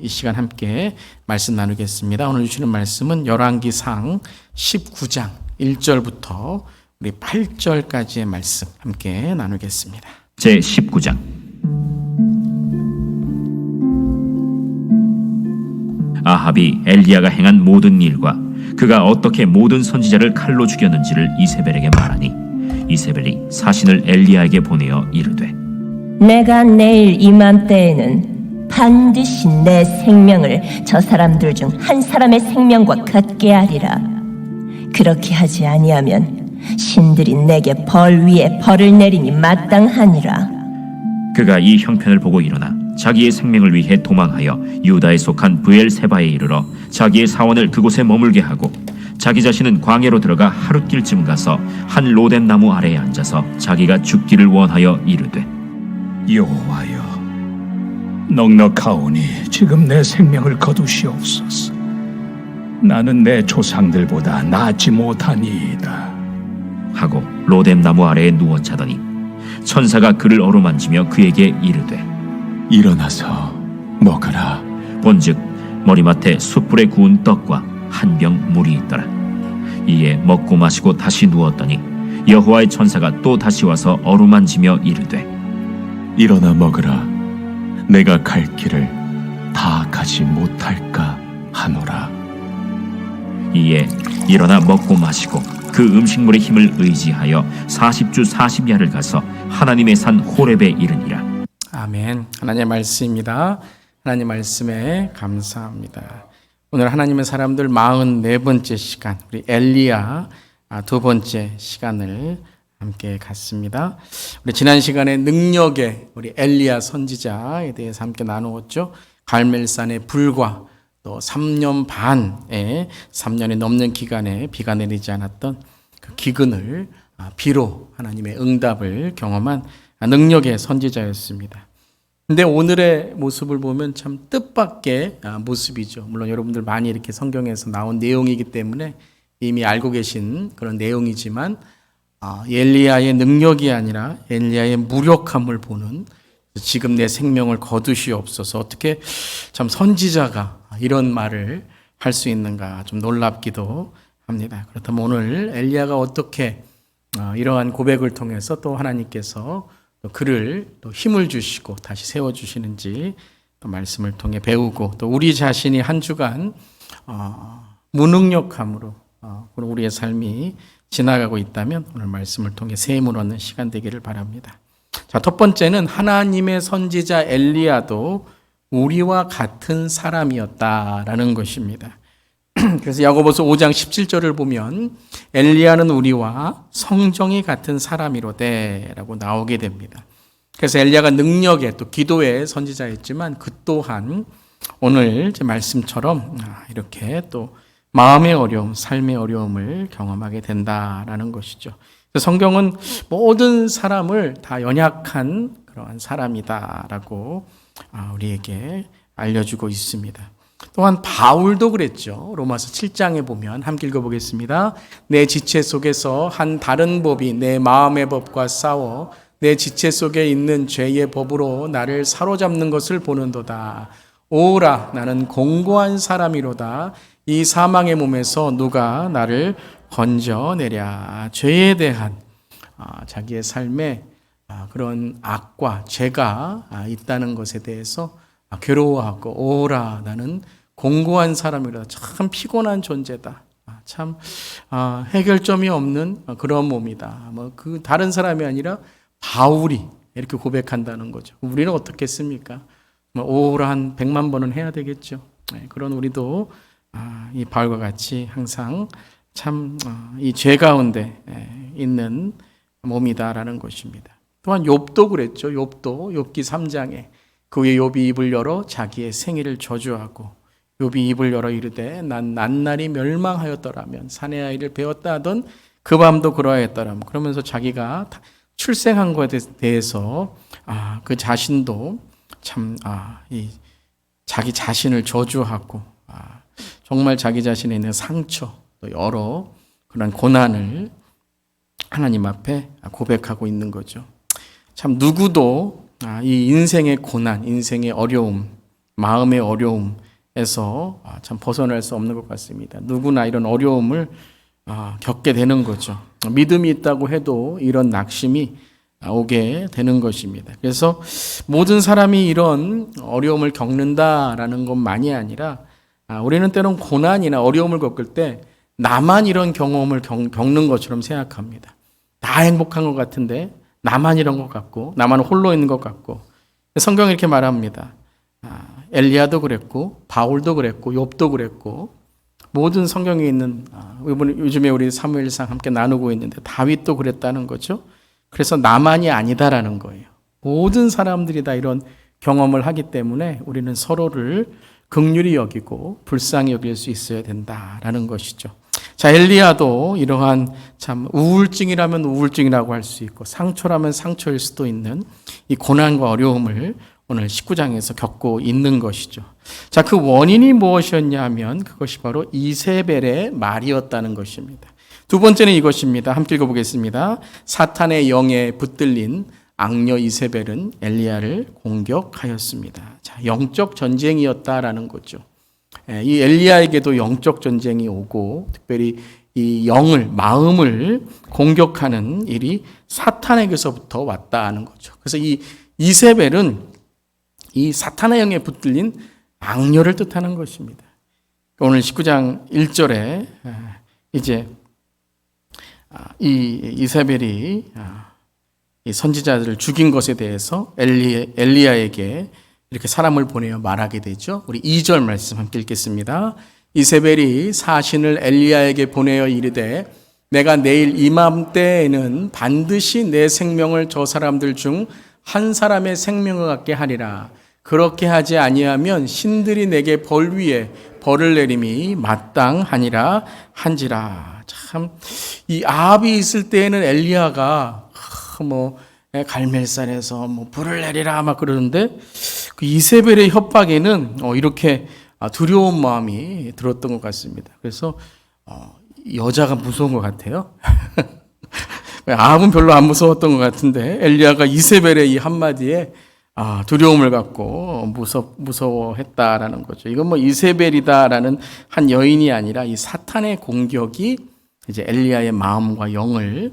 이 시간 함께 말씀 나누겠습니다. 오늘 주시는 말씀은 열왕기상 19장 1절부터 우리 8절까지의 말씀 함께 나누겠습니다. 제 19장. 아합이 엘리야가 행한 모든 일과 그가 어떻게 모든 선지자를 칼로 죽였는지를 이세벨에게 말하니 이세벨이 사신을 엘리야에게 보내어 이르되 내가 내일 이맘때에는 반드시 내 생명을 저 사람들 중 한 사람의 생명과 같게 하리라. 그렇게 하지 아니하면 신들이 내게 벌 위에 벌을 내리니 마땅하니라. 그가 이 형편을 보고 일어나 자기의 생명을 위해 도망하여 유다에 속한 브엘세바에 이르러 자기의 사원을 그곳에 머물게 하고 자기 자신은 광야로 들어가 하룻길쯤 가서 한 로뎀 나무 아래에 앉아서 자기가 죽기를 원하여 이르되 여호와여, 넉넉하오니 지금 내 생명을 거두시옵소서. 나는 내 조상들보다 낫지 못하니이다 하고 로뎀 나무 아래에 누워 자더니 천사가 그를 어루만지며 그에게 이르되 일어나서 먹으라. 본즉 머리맡에 숯불에 구운 떡과 한 병 물이 있더라. 이에 먹고 마시고 다시 누웠더니 여호와의 천사가 또 다시 와서 어루만지며 이르되 일어나 먹으라. 내가 갈 길을 다 가지 못할까 하노라. 이에 일어나 먹고 마시고 그 음식물의 힘을 의지하여 40주 40야를 가서 하나님의 산 호렙에 이르니라. 아멘. 하나님의 말씀입니다. 하나님 말씀에 감사합니다. 오늘 하나님의 사람들 44번째 시간, 우리 엘리야 두 번째 시간을 함께 갔습니다. 우리 지난 시간에 능력의 우리 엘리야 선지자에 대해서 함께 나누었죠. 갈멜산의 불과 또 3년 반에 3년이 넘는 기간에 비가 내리지 않았던 그 기근을 비로 하나님의 응답을 경험한 능력의 선지자였습니다. 근데 오늘의 모습을 보면 참 뜻밖의 모습이죠. 물론 여러분들 많이 이렇게 성경에서 나온 내용이기 때문에 이미 알고 계신 그런 내용이지만 엘리야의 능력이 아니라 엘리야의 무력함을 보는, 지금 내 생명을 거두시옵소서. 어떻게 참 선지자가 이런 말을 할 수 있는가 좀 놀랍기도 합니다. 그렇다면 오늘 엘리야가 어떻게 이러한 고백을 통해서 또 하나님께서 또 그를 또 힘을 주시고 다시 세워주시는지 또 말씀을 통해 배우고 또 우리 자신이 한 주간 무능력함으로 우리의 삶이 지나가고 있다면 오늘 말씀을 통해 새 힘을 얻는 시간 되기를 바랍니다. 자, 첫 번째는 하나님의 선지자 엘리야도 우리와 같은 사람이었다라는 것입니다. 그래서 야고보서 5장 17절을 보면 엘리야는 우리와 성정이 같은 사람이로되라고 나오게 됩니다. 그래서 엘리야가 능력의 또 기도의 선지자였지만 그 또한 오늘 제 말씀처럼 이렇게 또 마음의 어려움, 삶의 어려움을 경험하게 된다라는 것이죠. 성경은 모든 사람을 다 연약한 그러한 사람이다라고 우리에게 알려주고 있습니다. 또한 바울도 그랬죠. 로마서 7장에 보면 함께 읽어보겠습니다. 내 지체 속에서 한 다른 법이 내 마음의 법과 싸워 내 지체 속에 있는 죄의 법으로 나를 사로잡는 것을 보는도다. 오라, 나는 공고한 사람이로다. 이 사망의 몸에서 누가 나를 건져내랴. 죄에 대한 자기의 삶에 그런 악과 죄가 있다는 것에 대해서 괴로워하고 오라, 나는 공고한 사람이라. 참 피곤한 존재다. 참 해결점이 없는 그런 몸이다. 그 다른 사람이 아니라 바울이 이렇게 고백한다는 거죠. 우리는 어떻겠습니까? 오라 한 100만 번은 해야 되겠죠. 그런 우리도 이 바울과 같이 항상 참 이 죄 가운데 있는 몸이다라는 것입니다. 또한 욥도 그랬죠. 욥기 3장에 그 후에 욥이 입을 열어 자기의 생일을 저주하고 욥이 입을 열어 이르되 난 낱날이 멸망하였더라면 사내 아이를 배웠다 하던 그 밤도 그러하였더라면, 그러면서 자기가 출생한 것에 대해서 그 자신도 참 이 자기 자신을 저주하고 정말 자기 자신에 있는 상처 또 여러 그런 고난을 하나님 앞에 고백하고 있는 거죠. 참 누구도 이 인생의 고난, 인생의 어려움, 마음의 어려움에서 참 벗어날 수 없는 것 같습니다. 누구나 이런 어려움을 겪게 되는 거죠. 믿음이 있다고 해도 이런 낙심이 오게 되는 것입니다. 그래서 모든 사람이 이런 어려움을 겪는다라는 것만이 아니라 우리는 때론 고난이나 어려움을 겪을 때 나만 이런 경험을 겪는 것처럼 생각합니다. 다 행복한 것 같은데 나만 이런 것 같고 나만 홀로 있는 것 같고 성경이 이렇게 말합니다. 엘리야도 그랬고 바울도 그랬고 욥도 그랬고 모든 성경에 있는 요즘에 우리 사무엘상 함께 나누고 있는데 다윗도 그랬다는 거죠. 그래서 나만이 아니다라는 거예요. 모든 사람들이 다 이런 경험을 하기 때문에 우리는 서로를 긍휼히 여기고 불쌍히 여길 수 있어야 된다라는 것이죠. 자, 엘리야도 이러한 참 우울증이라면 우울증이라고 할 수 있고 상처라면 상처일 수도 있는 이 고난과 어려움을 오늘 19장에서 겪고 있는 것이죠. 자, 그 원인이 무엇이었냐 하면 그것이 바로 이세벨의 말이었다는 것입니다. 두 번째는 이것입니다. 함께 읽어보겠습니다. 사탄의 영에 붙들린 악녀 이세벨은 엘리야를 공격하였습니다. 자, 영적 전쟁이었다라는 거죠. 이 엘리야에게도 영적 전쟁이 오고 특별히 이 영을 마음을 공격하는 일이 사탄에게서부터 왔다는 거죠. 그래서 이 이세벨은 이 사탄의 영에 붙들린 악녀를 뜻하는 것입니다. 오늘 19장 1절에 이제 이 이세벨이 이 선지자들을 죽인 것에 대해서 엘리야에게 이렇게 사람을 보내어 말하게 되죠. 우리 2절 말씀 함께 읽겠습니다. 이세벨이 사신을 엘리야에게 보내어 이르되 내가 내일 이맘때에는 반드시 내 생명을 저 사람들 중 한 사람의 생명을 갖게 하리라. 그렇게 하지 아니하면 신들이 내게 벌 위에 벌을 내림이 마땅하니라 한지라. 참 이 아합이 있을 때에는 엘리야가 갈멜산에서 불을 내리라 막 그러는데 그 이세벨의 협박에는 이렇게 두려운 마음이 들었던 것 같습니다. 그래서 여자가 무서운 것 같아요. 아합은 별로 안 무서웠던 것 같은데 엘리야가 이세벨의 이 한마디에 두려움을 갖고 무서워했다라는 거죠. 이건 이세벨이다라는 한 여인이 아니라 이 사탄의 공격이 이제 엘리야의 마음과 영을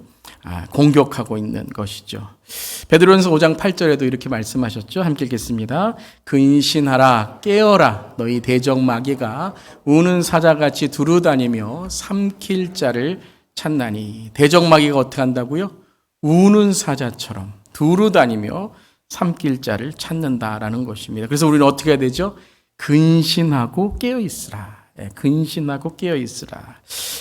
공격하고 있는 것이죠. 베드로전서 5장 8절에도 이렇게 말씀하셨죠. 함께 읽겠습니다. 근신하라 깨어라 너희 대적마귀가 우는 사자같이 두루다니며 삼킬 자를 찾나니. 대적마귀가 어떻게 한다고요? 우는 사자처럼 두루다니며 삼킬 자를 찾는다라는 것입니다. 그래서 우리는 어떻게 해야 되죠? 근신하고 깨어있으라. 근신하고 깨어있으라.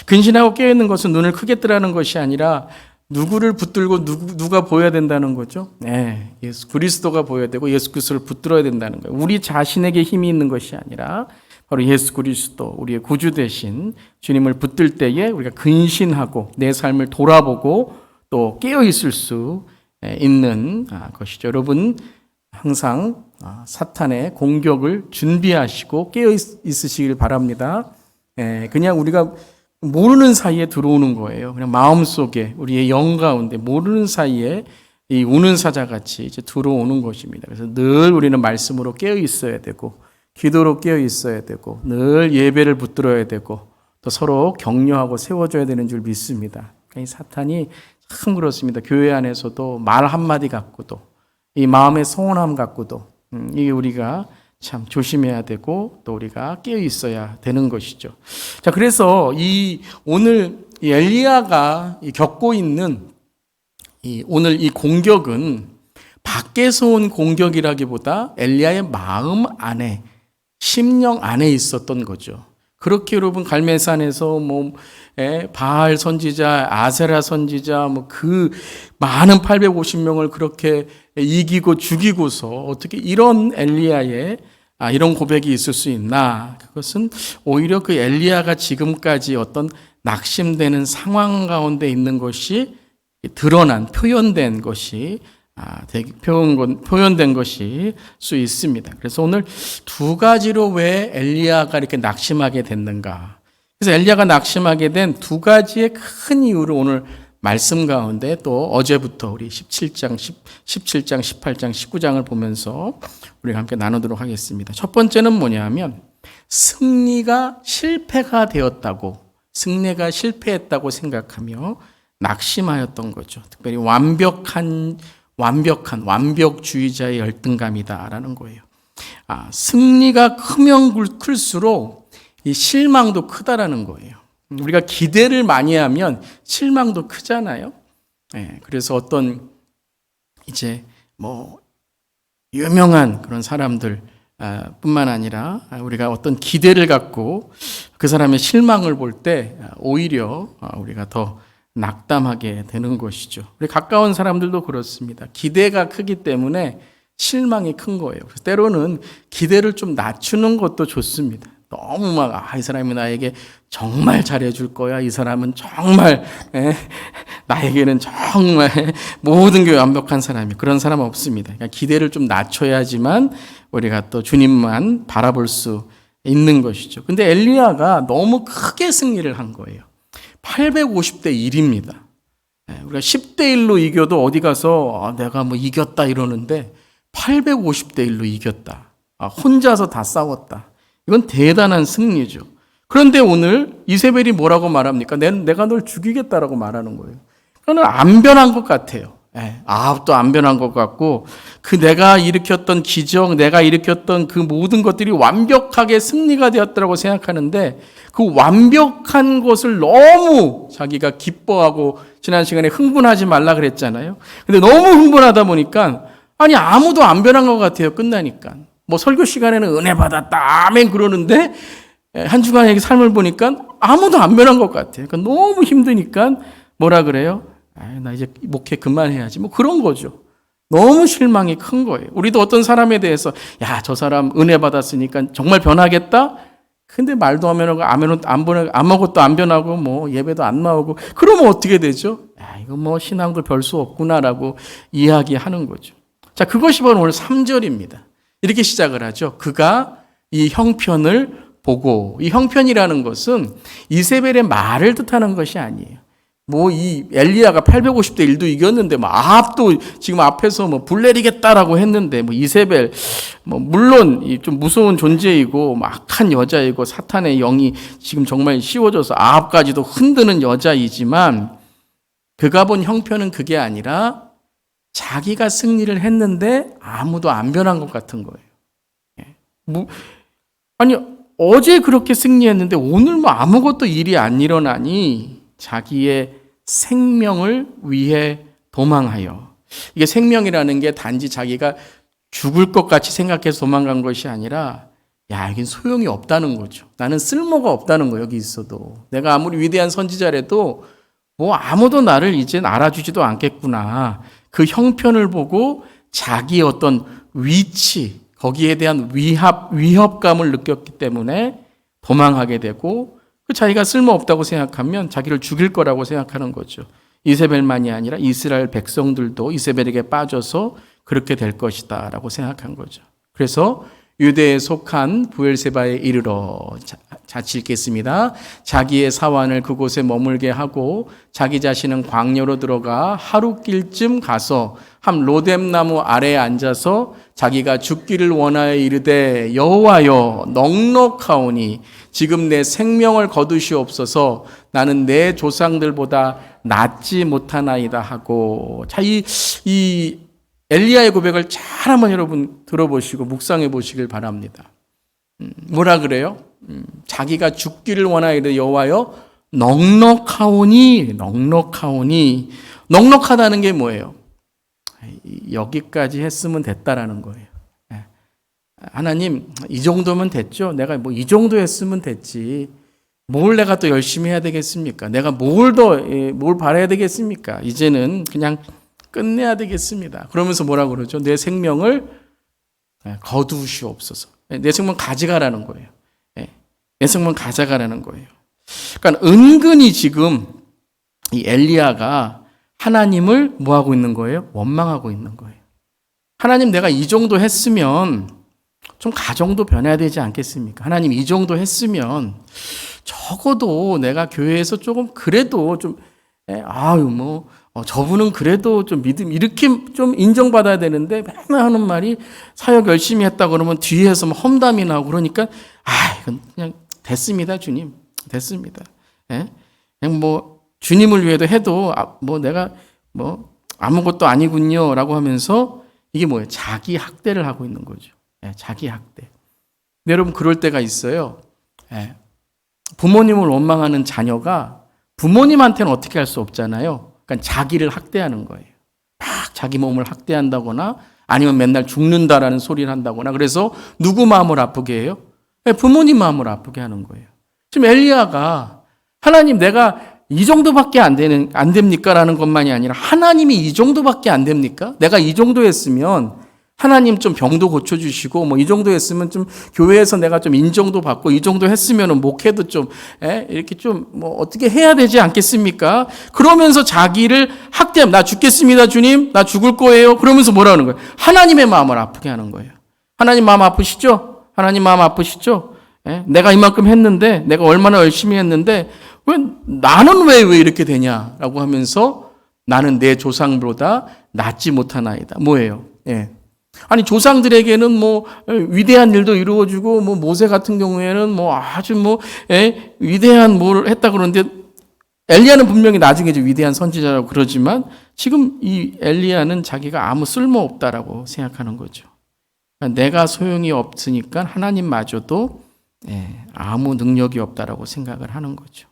근신하고 깨어있는 것은 눈을 크게 뜨라는 것이 아니라 누구를 붙들고 누가 보여야 된다는 거죠? 예수 그리스도가 보여야 되고 예수 그리스도를 붙들어야 된다는 거예요. 우리 자신에게 힘이 있는 것이 아니라 바로 예수 그리스도 우리의 구주 되신 주님을 붙들 때에 우리가 근신하고 내 삶을 돌아보고 또 깨어 있을 수 있는 것이죠. 여러분 항상 사탄의 공격을 준비하시고 깨어 있으시길 바랍니다. 그냥 우리가 모르는 사이에 들어오는 거예요. 그냥 마음속에 우리의 영 가운데 모르는 사이에 이 우는 사자같이 이제 들어오는 것입니다. 그래서 늘 우리는 말씀으로 깨어 있어야 되고 기도로 깨어 있어야 되고 늘 예배를 붙들어야 되고 또 서로 격려하고 세워줘야 되는 줄 믿습니다. 이 사탄이 참 그렇습니다. 교회 안에서도 말 한마디 갖고도 이 마음의 소원함 갖고도 이게 우리가 참 조심해야 되고 또 우리가 깨어 있어야 되는 것이죠. 자, 그래서 오늘 엘리야가 겪고 있는 오늘 이 공격은 밖에서 온 공격이라기보다 엘리야의 마음 안에 심령 안에 있었던 거죠. 그렇게 여러분 갈멜산에서 바알 선지자, 아세라 선지자 그 많은 850명을 그렇게 이기고 죽이고서 어떻게 이런 엘리야의 이런 고백이 있을 수 있나? 그것은 오히려 그 엘리야가 지금까지 어떤 낙심되는 상황 가운데 있는 것이 드러난 표현된 것이 표현된 것이 수 있습니다. 그래서 오늘 두 가지로 왜 엘리야가 이렇게 낙심하게 됐는가? 그래서 엘리야가 낙심하게 된 두 가지의 큰 이유를 오늘 말씀 가운데 또 어제부터 우리 17장, 18장, 19장을 보면서 우리가 함께 나누도록 하겠습니다. 첫 번째는 뭐냐면 승리가 실패가 되었다고, 승리가 실패했다고 생각하며 낙심하였던 거죠. 특별히 완벽주의자의 열등감이다라는 거예요. 승리가 크면 클수록 이 실망도 크다라는 거예요. 우리가 기대를 많이 하면 실망도 크잖아요. 그래서 어떤 이제 뭐 유명한 그런 사람들 뿐만 아니라 우리가 어떤 기대를 갖고 그 사람의 실망을 볼 때 오히려 우리가 더 낙담하게 되는 것이죠. 우리 가까운 사람들도 그렇습니다. 기대가 크기 때문에 실망이 큰 거예요. 그래서 때로는 기대를 좀 낮추는 것도 좋습니다. 너무 막 이 사람이 나에게 정말 잘해줄 거야. 이 사람은 정말 나에게는 정말 모든 게 완벽한 사람이, 그런 사람 없습니다. 그러니까 기대를 좀 낮춰야지만 우리가 또 주님만 바라볼 수 있는 것이죠. 근데 엘리야가 너무 크게 승리를 한 거예요. 850대 1입니다. 우리가 10대 1로 이겨도 어디 가서 내가 뭐 이겼다 이러는데 850대 1로 이겼다. 혼자서 다 싸웠다. 이건 대단한 승리죠. 그런데 오늘 이세벨이 뭐라고 말합니까? 내가 널 죽이겠다라고 말하는 거예요. 그거는 안 변한 것 같아요. 아합도 안 변한 것 같고, 그 내가 일으켰던 기적, 내가 일으켰던 그 모든 것들이 완벽하게 승리가 되었다고 생각하는데, 그 완벽한 것을 너무 자기가 기뻐하고, 지난 시간에 흥분하지 말라 그랬잖아요. 근데 너무 흥분하다 보니까 아니 아무도 안 변한 것 같아요. 끝나니까 뭐 설교 시간에는 은혜 받았다 아멘 그러는데 한 주간의 삶을 보니까 아무도 안 변한 것 같아요. 그러니까 너무 힘드니까 뭐라 그래요? 나 이제 목회 그만해야지. 뭐 그런 거죠. 너무 실망이 큰 거예요. 우리도 어떤 사람에 대해서 야, 저 사람 은혜 받았으니까 정말 변하겠다? 근데 말도 안 변하고 아무것도 안 변하고 뭐 예배도 안 나오고 그러면 어떻게 되죠? 야, 이거 뭐 신앙도 별 수 없구나라고 이야기하는 거죠. 자, 그것이 바로 오늘 3절입니다. 이렇게 시작을 하죠. 그가 이 형편을 보고, 이 형편이라는 것은 이세벨의 말을 뜻하는 것이 아니에요. 뭐 이 엘리야가 850대 1도 이겼는데 뭐 아합도 지금 앞에서 뭐 불 내리겠다라고 했는데 뭐 이세벨 뭐 물론 좀 무서운 존재이고 뭐 악한 여자이고 사탄의 영이 지금 정말 씌워져서 아합까지도 흔드는 여자이지만 그가 본 형편은 그게 아니라 자기가 승리를 했는데 아무도 안 변한 것 같은 거예요. 아니 어제 그렇게 승리했는데 오늘 뭐 아무것도 일이 안 일어나니 자기의 생명을 위해 도망하여. 이게 생명이라는 게 단지 자기가 죽을 것 같이 생각해서 도망간 것이 아니라 야, 여긴 소용이 없다는 거죠. 나는 쓸모가 없다는 거예요. 여기 있어도. 내가 아무리 위대한 선지자라도 뭐 아무도 나를 이젠 알아주지도 않겠구나. 그 형편을 보고 자기의 어떤 위치, 거기에 대한 위협감을 느꼈기 때문에 도망하게 되고 자기가 쓸모없다고 생각하면 자기를 죽일 거라고 생각하는 거죠. 이세벨만이 아니라 이스라엘 백성들도 이세벨에게 빠져서 그렇게 될 것이다 라고 생각한 거죠. 그래서 유대에 속한 부엘세바에 이르러 같이 읽겠습니다. 자기의 사환을 그곳에 머물게 하고 자기 자신은 광야로 들어가 하루길쯤 가서 한 로뎀나무 아래에 앉아서 자기가 죽기를 원하여 이르되 여호와여 넉넉하오니 지금 내 생명을 거두시옵소서 나는 내 조상들보다 낫지 못하나이다 하고. 자, 이 엘리야의 고백을 잘 한번 여러분 들어보시고 묵상해 보시길 바랍니다. 뭐라 그래요? 자기가 죽기를 원하이르되 여호와여 넉넉하오니. 넉넉하다는 게 뭐예요? 여기까지 했으면 됐다라는 거예요. 하나님 이 정도면 됐죠. 내가 뭐 이 정도 했으면 됐지. 뭘 내가 또 열심히 해야 되겠습니까? 내가 뭘 바라야 되겠습니까? 이제는 그냥 끝내야 되겠습니다. 그러면서 뭐라고 그러죠? 내 생명을 거두시옵소서. 내 생명 가져가라는 거예요. 내 생명 가져가라는 거예요. 그러니까 은근히 지금 이 엘리야가 하나님을 뭐하고 있는 거예요? 원망하고 있는 거예요. 하나님 내가 이 정도 했으면 좀 가정도 변해야 되지 않겠습니까? 하나님 이 정도 했으면 적어도 내가 교회에서 조금 그래도 좀 예, 아유 뭐 저분은 그래도 좀 믿음 이렇게 좀 인정받아야 되는데 맨날 하는 말이 사역 열심히 했다 그러면 뒤에서 막 험담이 나고 그러니까 이건 그냥 됐습니다 주님 됐습니다. 예? 그냥 뭐 주님을 위해도 해도 뭐 내가 뭐 아무것도 아니군요라고 하면서 이게 뭐예요? 자기 학대를 하고 있는 거죠. 예, 자기 학대. 근데 여러분 그럴 때가 있어요. 예, 부모님을 원망하는 자녀가 부모님한테는 어떻게 할 수 없잖아요. 그러니까 자기를 학대하는 거예요. 막 자기 몸을 학대한다거나 아니면 맨날 죽는다라는 소리를 한다거나 그래서 누구 마음을 아프게 해요? 예, 부모님 마음을 아프게 하는 거예요. 지금 엘리야가 하나님 내가 이 정도밖에 안 됩니까? 라는 것만이 아니라 하나님이 이 정도밖에 안 됩니까? 내가 이 정도 했으면 하나님 좀 병도 고쳐주시고 뭐 이 정도 했으면 좀 교회에서 내가 좀 인정도 받고 이 정도 했으면 목회도 좀 이렇게 좀 뭐 어떻게 해야 되지 않겠습니까? 그러면서 자기를 학대하면 나 죽겠습니다 주님 나 죽을 거예요. 그러면서 뭐라 하는 거예요? 하나님의 마음을 아프게 하는 거예요. 하나님 마음 아프시죠? 하나님 마음 아프시죠? 내가 이만큼 했는데 내가 얼마나 열심히 했는데 왜 나는 왜 이렇게 되냐라고 하면서 나는 내 조상보다 낫지 못하나이다. 뭐예요? 아니 조상들에게는 뭐 위대한 일도 이루어주고 뭐 모세 같은 경우에는 뭐 아주 뭐 위대한 뭘 했다 그러는데 엘리야는 분명히 나중에 이제 위대한 선지자라고 그러지만 지금 이 엘리야는 자기가 아무 쓸모 없다라고 생각하는 거죠. 그러니까 내가 소용이 없으니까 하나님마저도 아무 능력이 없다라고 생각을 하는 거죠.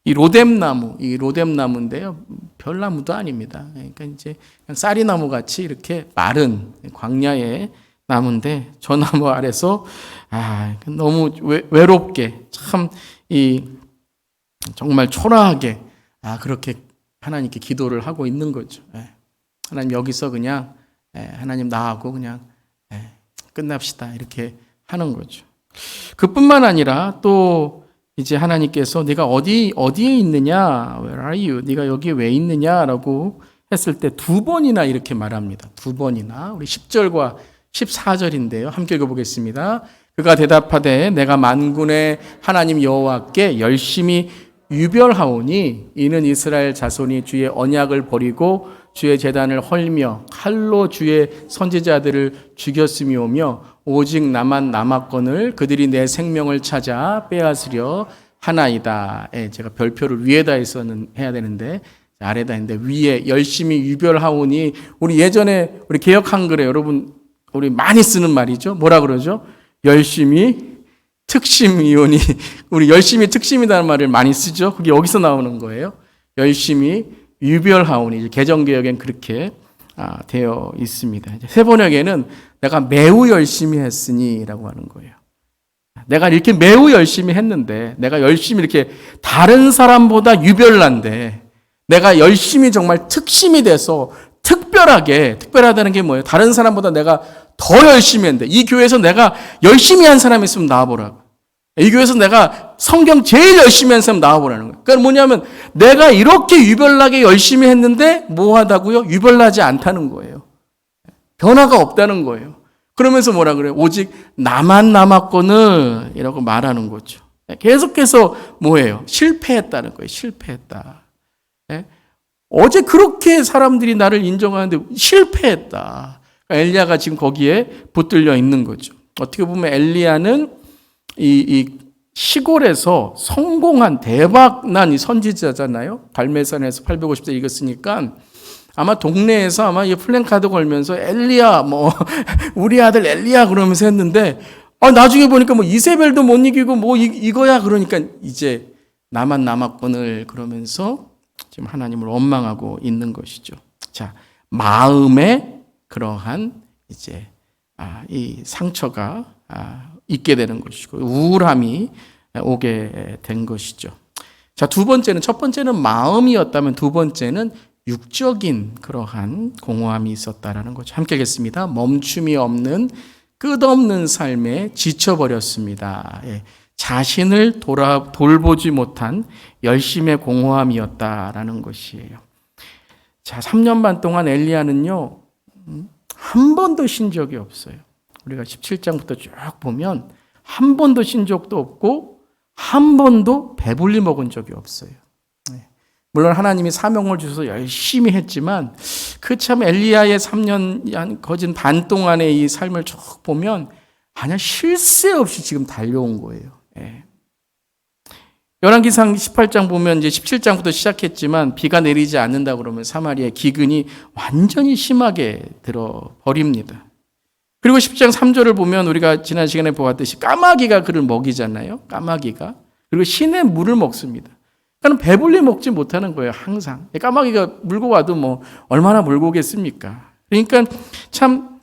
이 로뎀나무인데요. 별나무도 아닙니다. 그러니까 이제 그냥 쌀이나무 같이 이렇게 마른 광야의 나무인데 저 나무 아래서 너무 외롭게 참 정말 초라하게 그렇게 하나님께 기도를 하고 있는 거죠. 하나님 여기서 그냥 하나님 나하고 그냥 끝납시다 이렇게 하는 거죠. 그뿐만 아니라 또 이제 하나님께서 네가 어디에 있느냐? Where are you? 네가 여기에 왜 있느냐라고 했을 때 두 번이나 이렇게 말합니다. 두 번이나. 우리 10절과 14절인데요. 함께 읽어보겠습니다. 그가 대답하되 내가 만군의 하나님 여호와께 열심히 유별하오니 이는 이스라엘 자손이 주의 언약을 버리고 주의 제단을 헐며 칼로 주의 선지자들을 죽였음이오며 오직 나만 남았거늘 그들이 내 생명을 찾아 빼앗으려 하나이다. 제가 별표를 위에다 해야 되는데 아래다 했는데 위에 열심히 유별하오니 우리 예전에 우리 개역 한글에 여러분 우리 많이 쓰는 말이죠. 뭐라 그러죠? 열심히 특심이오니 우리 열심히 특심이라는 말을 많이 쓰죠. 그게 여기서 나오는 거예요. 열심히 유별하오니 개정개역엔 그렇게 되어 있습니다. 새 번역에는 내가 매우 열심히 했으니라고 하는 거예요. 내가 이렇게 매우 열심히 했는데 내가 열심히 이렇게 다른 사람보다 유별난데 내가 열심히 정말 특심이 돼서 특별하다는 게 뭐예요? 다른 사람보다 내가 더 열심히 했는데 이 교회에서 내가 열심히 한 사람이 있으면 나와보라고. 이 교회에서 내가 성경 제일 열심히 한 사람 나와보라는 거예요. 그러니까 뭐냐면 내가 이렇게 유별나게 열심히 했는데 뭐하다고요? 유별나지 않다는 거예요. 변화가 없다는 거예요. 그러면서 뭐라 그래요? 오직 나만 남았거늘 이라고 말하는 거죠. 계속해서 뭐예요? 실패했다는 거예요. 실패했다. 어제 그렇게 사람들이 나를 인정하는데 실패했다. 그러니까 엘리야가 지금 거기에 붙들려 있는 거죠. 어떻게 보면 엘리야는 이 시골에서 성공한 대박난 이 선지자잖아요. 갈멜산에서 850대 이겼으니까 아마 동네에서 아마 이 플랜카드 걸면서 엘리야 뭐 우리 아들 엘리야 그러면서 했는데 나중에 보니까 뭐 이세벨도 못 이기고 뭐 이거야 그러니까 이제 나만 남았거늘 그러면서 지금 하나님을 원망하고 있는 것이죠. 자, 마음에 그러한 이제 이 상처가 있게 되는 것이고 우울함이 오게 된 것이죠. 자, 두 번째는 첫 번째는 마음이었다면 두 번째는 육적인 그러한 공허함이 있었다라는 거죠. 함께 읽겠습니다. 멈춤이 없는 끝없는 삶에 지쳐버렸습니다. 자신을 돌보지 못한 열심의 공허함이었다라는 것이에요. 자, 3년 반 동안 엘리야는요, 한 번도 쉰 적이 없어요. 우리가 17장부터 쭉 보면 한 번도 쉰 적도 없고 한 번도 배불리 먹은 적이 없어요. 물론 하나님이 사명을 주셔서 열심히 했지만 그 참 엘리야의 3년 거진 반 동안의 이 삶을 쭉 보면 아니야 쉴 새 없이 지금 달려온 거예요. 예. 열왕기상 18장 보면 이제 17장부터 시작했지만 비가 내리지 않는다 그러면 사마리아 기근이 완전히 심하게 들어 버립니다. 그리고 10장 3절을 보면 우리가 지난 시간에 보았듯이 까마귀가 그를 먹이잖아요. 까마귀가. 그리고 신의 물을 먹습니다. 그러니까 배불리 먹지 못하는 거예요. 항상. 까마귀가 물고 와도 뭐 얼마나 물고 오겠습니까? 그러니까 참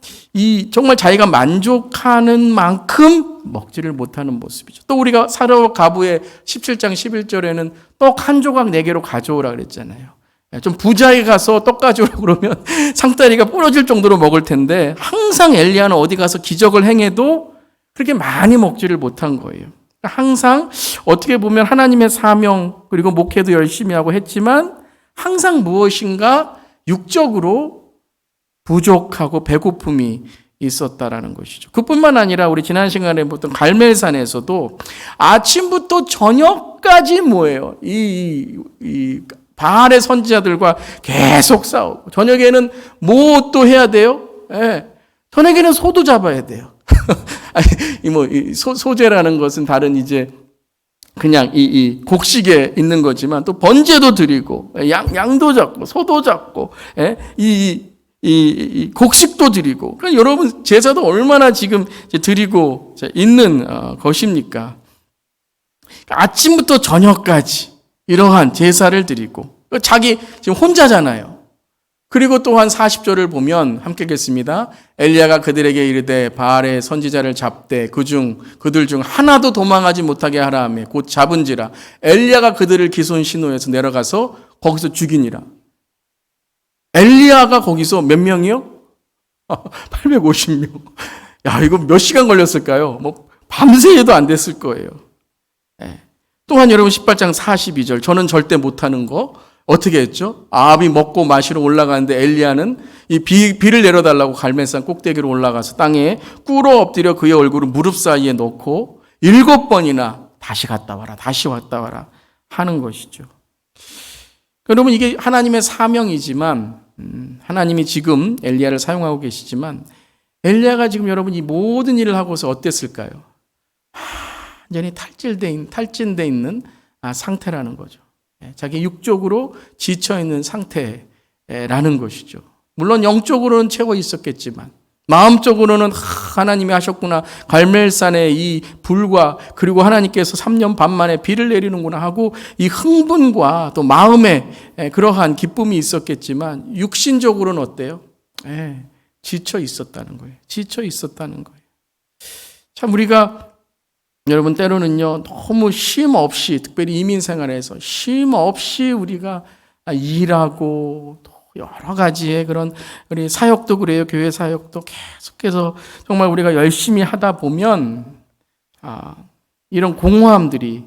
정말 자기가 만족하는 만큼 먹지를 못하는 모습이죠. 또 우리가 사르밧 가부의 17장 11절에는 떡 한 조각 4개로 가져오라 그랬잖아요. 좀 부자에 가서 떡 가져오라 그러면 상다리가 부러질 정도로 먹을 텐데 항상 엘리야는 어디 가서 기적을 행해도 그렇게 많이 먹지를 못한 거예요. 항상 어떻게 보면 하나님의 사명 그리고 목회도 열심히 하고 했지만 항상 무엇인가 육적으로 부족하고 배고픔이 있었다라는 것이죠. 그뿐만 아니라 우리 지난 시간에 보던 갈멜산에서도 아침부터 저녁까지 뭐예요? 이 바알의 선지자들과 계속 싸우고 저녁에는 뭐 또 해야 돼요? 예. 저녁에는 소도 잡아야 돼요. 아니, 소제라는 것은 다른 이제 그냥 이 곡식에 있는 거지만 또 번제도 드리고 양도 잡고 소도 잡고 예? 이 곡식도 드리고 그러니까 여러분 제사도 얼마나 지금 드리고 있는 것입니까? 아침부터 저녁까지 이러한 제사를 드리고 자기 지금 혼자잖아요. 그리고 또한 40절을 보면 함께 읽겠습니다. 엘리야가 그들에게 이르되 바알의 선지자를 잡되 그들 중 하나도 도망하지 못하게 하라 하며 곧 잡은지라 엘리야가 그들을 기손 시노에서 내려가서 거기서 죽이니라. 엘리야가 거기서 몇 명이요? 850명. 야, 이거 몇 시간 걸렸을까요? 뭐 밤새 해도 안 됐을 거예요. 네. 또한 여러분 18장 42절 저는 절대 못하는 거 어떻게 했죠? 아합이 먹고 마시러 올라가는데 엘리야는 이 비를 내려달라고 갈멜산 꼭대기로 올라가서 땅에 꿇어 엎드려 그의 얼굴을 무릎 사이에 놓고 7번이나 다시 갔다 와라 다시 왔다 와라 하는 것이죠. 여러분 이게 하나님의 사명이지만 하나님이 지금 엘리야를 사용하고 계시지만 엘리야가 지금 여러분 이 모든 일을 하고서 어땠을까요? 완전히 탈진돼 있는 상태라는 거죠. 자기 육적으로 지쳐있는 상태라는 것이죠. 물론 영적으로는 채워 있었겠지만 마음적으로는 하나님이 하셨구나. 갈멜산의 이 불과 그리고 하나님께서 3년 반 만에 비를 내리는구나 하고 이 흥분과 또 마음에 그러한 기쁨이 있었겠지만 육신적으로는 어때요? 지쳐 있었다는 거예요. 지쳐 있었다는 거예요. 참 우리가 여러분 때로는요 너무 쉼 없이 특별히 이민 생활에서 쉼 없이 우리가 일하고 또 여러 가지의 그런 우리 사역도 그래요. 교회 사역도 계속해서 정말 우리가 열심히 하다 보면 이런 공허함들이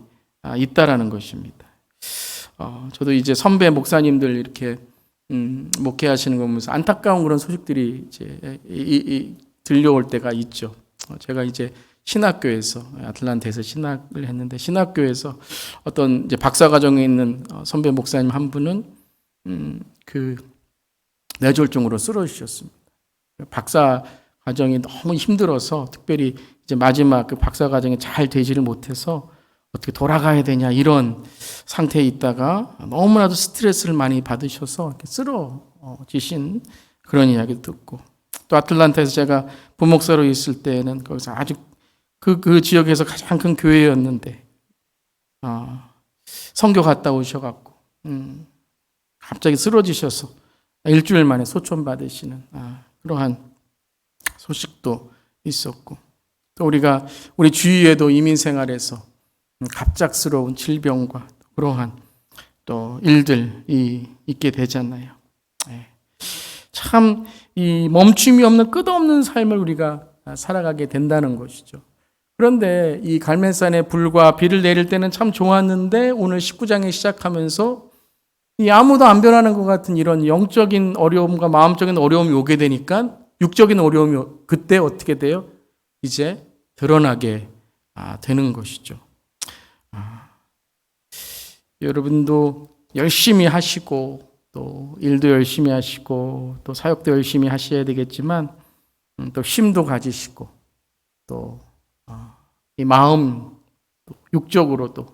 있다라는 것입니다. 저도 이제 선배 목사님들 이렇게 목회하시는 거 보면서 안타까운 그런 소식들이 이제 들려올 때가 있죠. 제가 이제 신학교에서 아틀란타에서 신학을 했는데 신학교에서 어떤 이제 박사 과정에 있는 선배 목사님 한 분은 그 뇌졸중으로 쓰러지셨습니다. 박사 과정이 너무 힘들어서 특별히 이제 마지막 그 박사 과정이 잘 되지를 못해서 어떻게 돌아가야 되냐 이런 상태에 있다가 너무나도 스트레스를 많이 받으셔서 이렇게 쓰러지신 그런 이야기도 듣고 또 아틀란타에서 제가 부목사로 있을 때는 거기서 아주 그 지역에서 가장 큰 교회였는데 선교 갔다 오셔갖고 갑자기 쓰러지셔서 일주일 만에 소천 받으시는 그러한 소식도 있었고 또 우리 주위에도 이민 생활에서 갑작스러운 질병과 그러한 또 일들이 있게 되잖아요. 참 이 멈춤이 없는 끝없는 삶을 우리가 살아가게 된다는 것이죠. 그런데 이 갈멜산의 불과 비를 내릴 때는 참 좋았는데 오늘 19장에 시작하면서 이 아무도 안 변하는 것 같은 이런 영적인 어려움과 마음적인 어려움이 오게 되니까 육적인 어려움이 그때 어떻게 돼요? 이제 드러나게 되는 것이죠. 여러분도 열심히 하시고 또 일도 열심히 하시고 또 사역도 열심히 하셔야 되겠지만 또 쉼도 가지시고 또 이 마음 육적으로도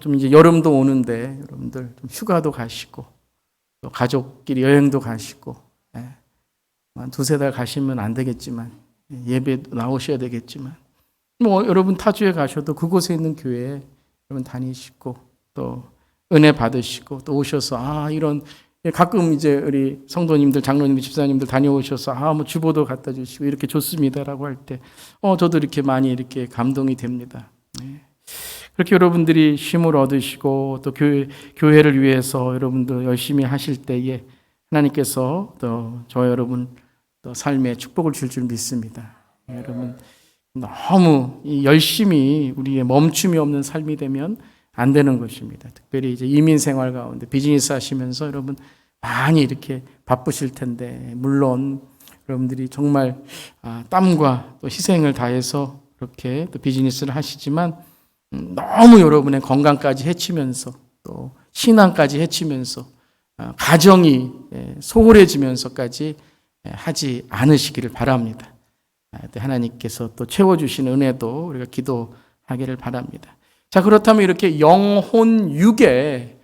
좀 이제 여름도 오는데 여러분들 좀 휴가도 가시고 또 가족끼리 여행도 가시고 한 두세 달 가시면 안 되겠지만 예배 나오셔야 되겠지만 뭐 여러분 타주에 가셔도 그곳에 있는 교회에 여러분 다니시고 또 은혜 받으시고 또 오셔서 이런 가끔 이제 우리 성도님들, 장로님들, 집사님들 다녀오셔서 뭐 주보도 갖다 주시고 이렇게 좋습니다라고 할 때 저도 이렇게 많이 이렇게 감동이 됩니다. 그렇게 여러분들이 쉼을 얻으시고 또 교회를 위해서 여러분도 열심히 하실 때에 하나님께서 또 저 여러분 또 삶에 축복을 줄 믿습니다. 여러분 너무 열심히 우리의 멈춤이 없는 삶이 되면 안 되는 것입니다. 특별히 이제 이민 생활 가운데 비즈니스 하시면서 여러분 많이 이렇게 바쁘실 텐데 물론 여러분들이 정말 땀과 또 희생을 다해서 그렇게 또 비즈니스를 하시지만 너무 여러분의 건강까지 해치면서 또 신앙까지 해치면서 가정이 소홀해지면서까지 하지 않으시기를 바랍니다. 하나님께서 또 채워주신 은혜도 우리가 기도하기를 바랍니다. 자, 그렇다면 이렇게 영혼 육에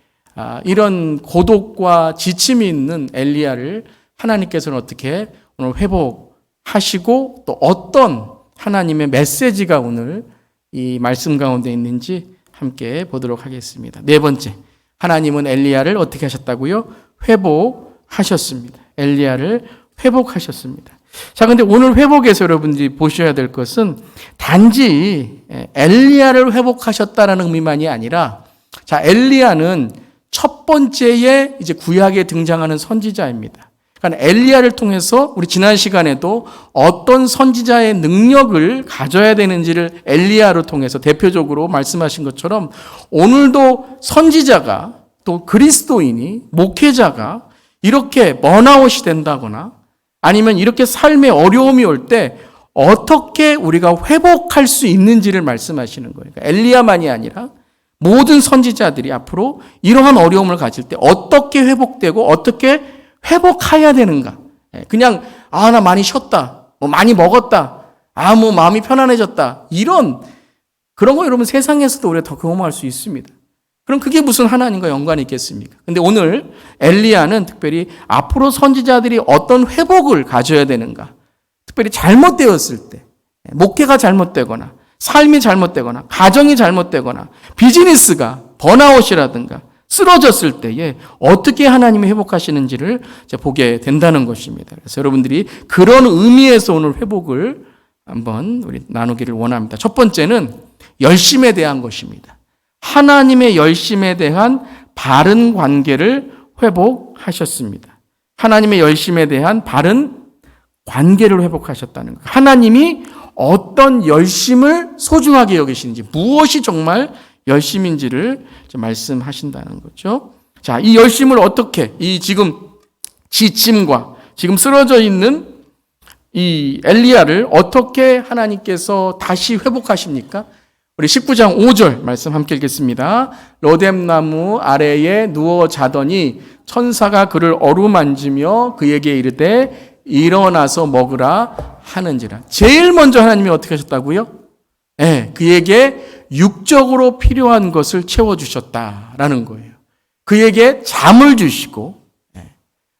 이런 고독과 지침이 있는 엘리야를 하나님께서는 어떻게 오늘 회복하시고 또 어떤 하나님의 메시지가 오늘 이 말씀 가운데 있는지 함께 보도록 하겠습니다. 네 번째, 하나님은 엘리야를 어떻게 하셨다고요? 회복하셨습니다. 엘리야를 회복하셨습니다. 자, 근데 오늘 회복에서 여러분들이 보셔야 될 것은 단지 엘리야를 회복하셨다라는 의미만이 아니라, 자, 엘리야는 첫 번째에 이제 구약에 등장하는 선지자입니다. 그러니까 엘리야를 통해서 우리 지난 시간에도 어떤 선지자의 능력을 가져야 되는지를 엘리야로 통해서 대표적으로 말씀하신 것처럼 오늘도 선지자가 또 그리스도인이 목회자가 이렇게 번아웃이 된다거나 아니면 이렇게 삶에 어려움이 올 때 어떻게 우리가 회복할 수 있는지를 말씀하시는 거예요. 그러니까 엘리야만이 아니라 모든 선지자들이 앞으로 이러한 어려움을 가질 때 어떻게 회복되고 어떻게 회복해야 되는가. 그냥 나 많이 쉬었다, 뭐 많이 먹었다, 뭐 마음이 편안해졌다, 그런 거 여러분 세상에서도 우리가 더 경험할 수 있습니다. 그럼 그게 무슨 하나님과 연관이 있겠습니까? 근데 오늘 엘리야는 특별히 앞으로 선지자들이 어떤 회복을 가져야 되는가, 특별히 잘못되었을 때, 목회가 잘못되거나 삶이 잘못되거나 가정이 잘못되거나 비즈니스가 번아웃이라든가 쓰러졌을 때에 어떻게 하나님이 회복하시는지를 보게 된다는 것입니다. 그래서 여러분들이 그런 의미에서 오늘 회복을 한번 우리 나누기를 원합니다. 첫 번째는 열심에 대한 것입니다. 하나님의 열심에 대한 바른 관계를 회복하셨습니다. 하나님의 열심에 대한 바른 관계를 회복하셨다는 거예요. 하나님이 어떤 열심을 소중하게 여기시는지, 무엇이 정말 열심인지를 말씀하신다는 거죠. 자, 이 열심을 어떻게, 이 지금 지침과 지금 쓰러져 있는 이 엘리야를 어떻게 하나님께서 다시 회복하십니까? 우리 19장 5절 말씀 함께 읽겠습니다. 로뎀나무 아래에 누워 자더니 천사가 그를 어루만지며 그에게 이르되 일어나서 먹으라 하는지라. 제일 먼저 하나님이 어떻게 하셨다고요? 그에게 육적으로 필요한 것을 채워주셨다라는 거예요. 그에게 잠을 주시고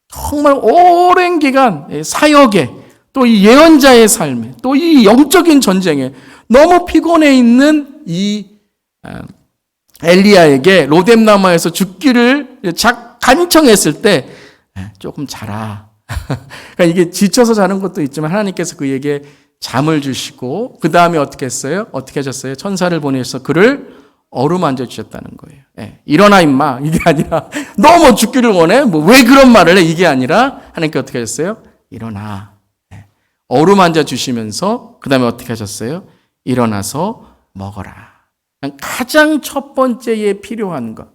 정말 오랜 기간 사역에 또 이 예언자의 삶에 또 이 영적인 전쟁에 너무 피곤해 있는 이 엘리야에게 로뎀나무에서 죽기를 간청했을 때 조금 자라. 그러니까 이게 지쳐서 자는 것도 있지만 하나님께서 그에게 잠을 주시고 그 다음에 어떻게 했어요? 어떻게 하셨어요? 천사를 보내셔서 그를 어루만져 주셨다는 거예요. 일어나 임마, 이게 아니라 너무 죽기를 원해? 왜 그런 말을 해? 이게 아니라 하나님께 어떻게 하셨어요? 일어나. 어루만져 주시면서 그 다음에 어떻게 하셨어요? 일어나서 먹어라. 가장 첫 번째에 필요한 것.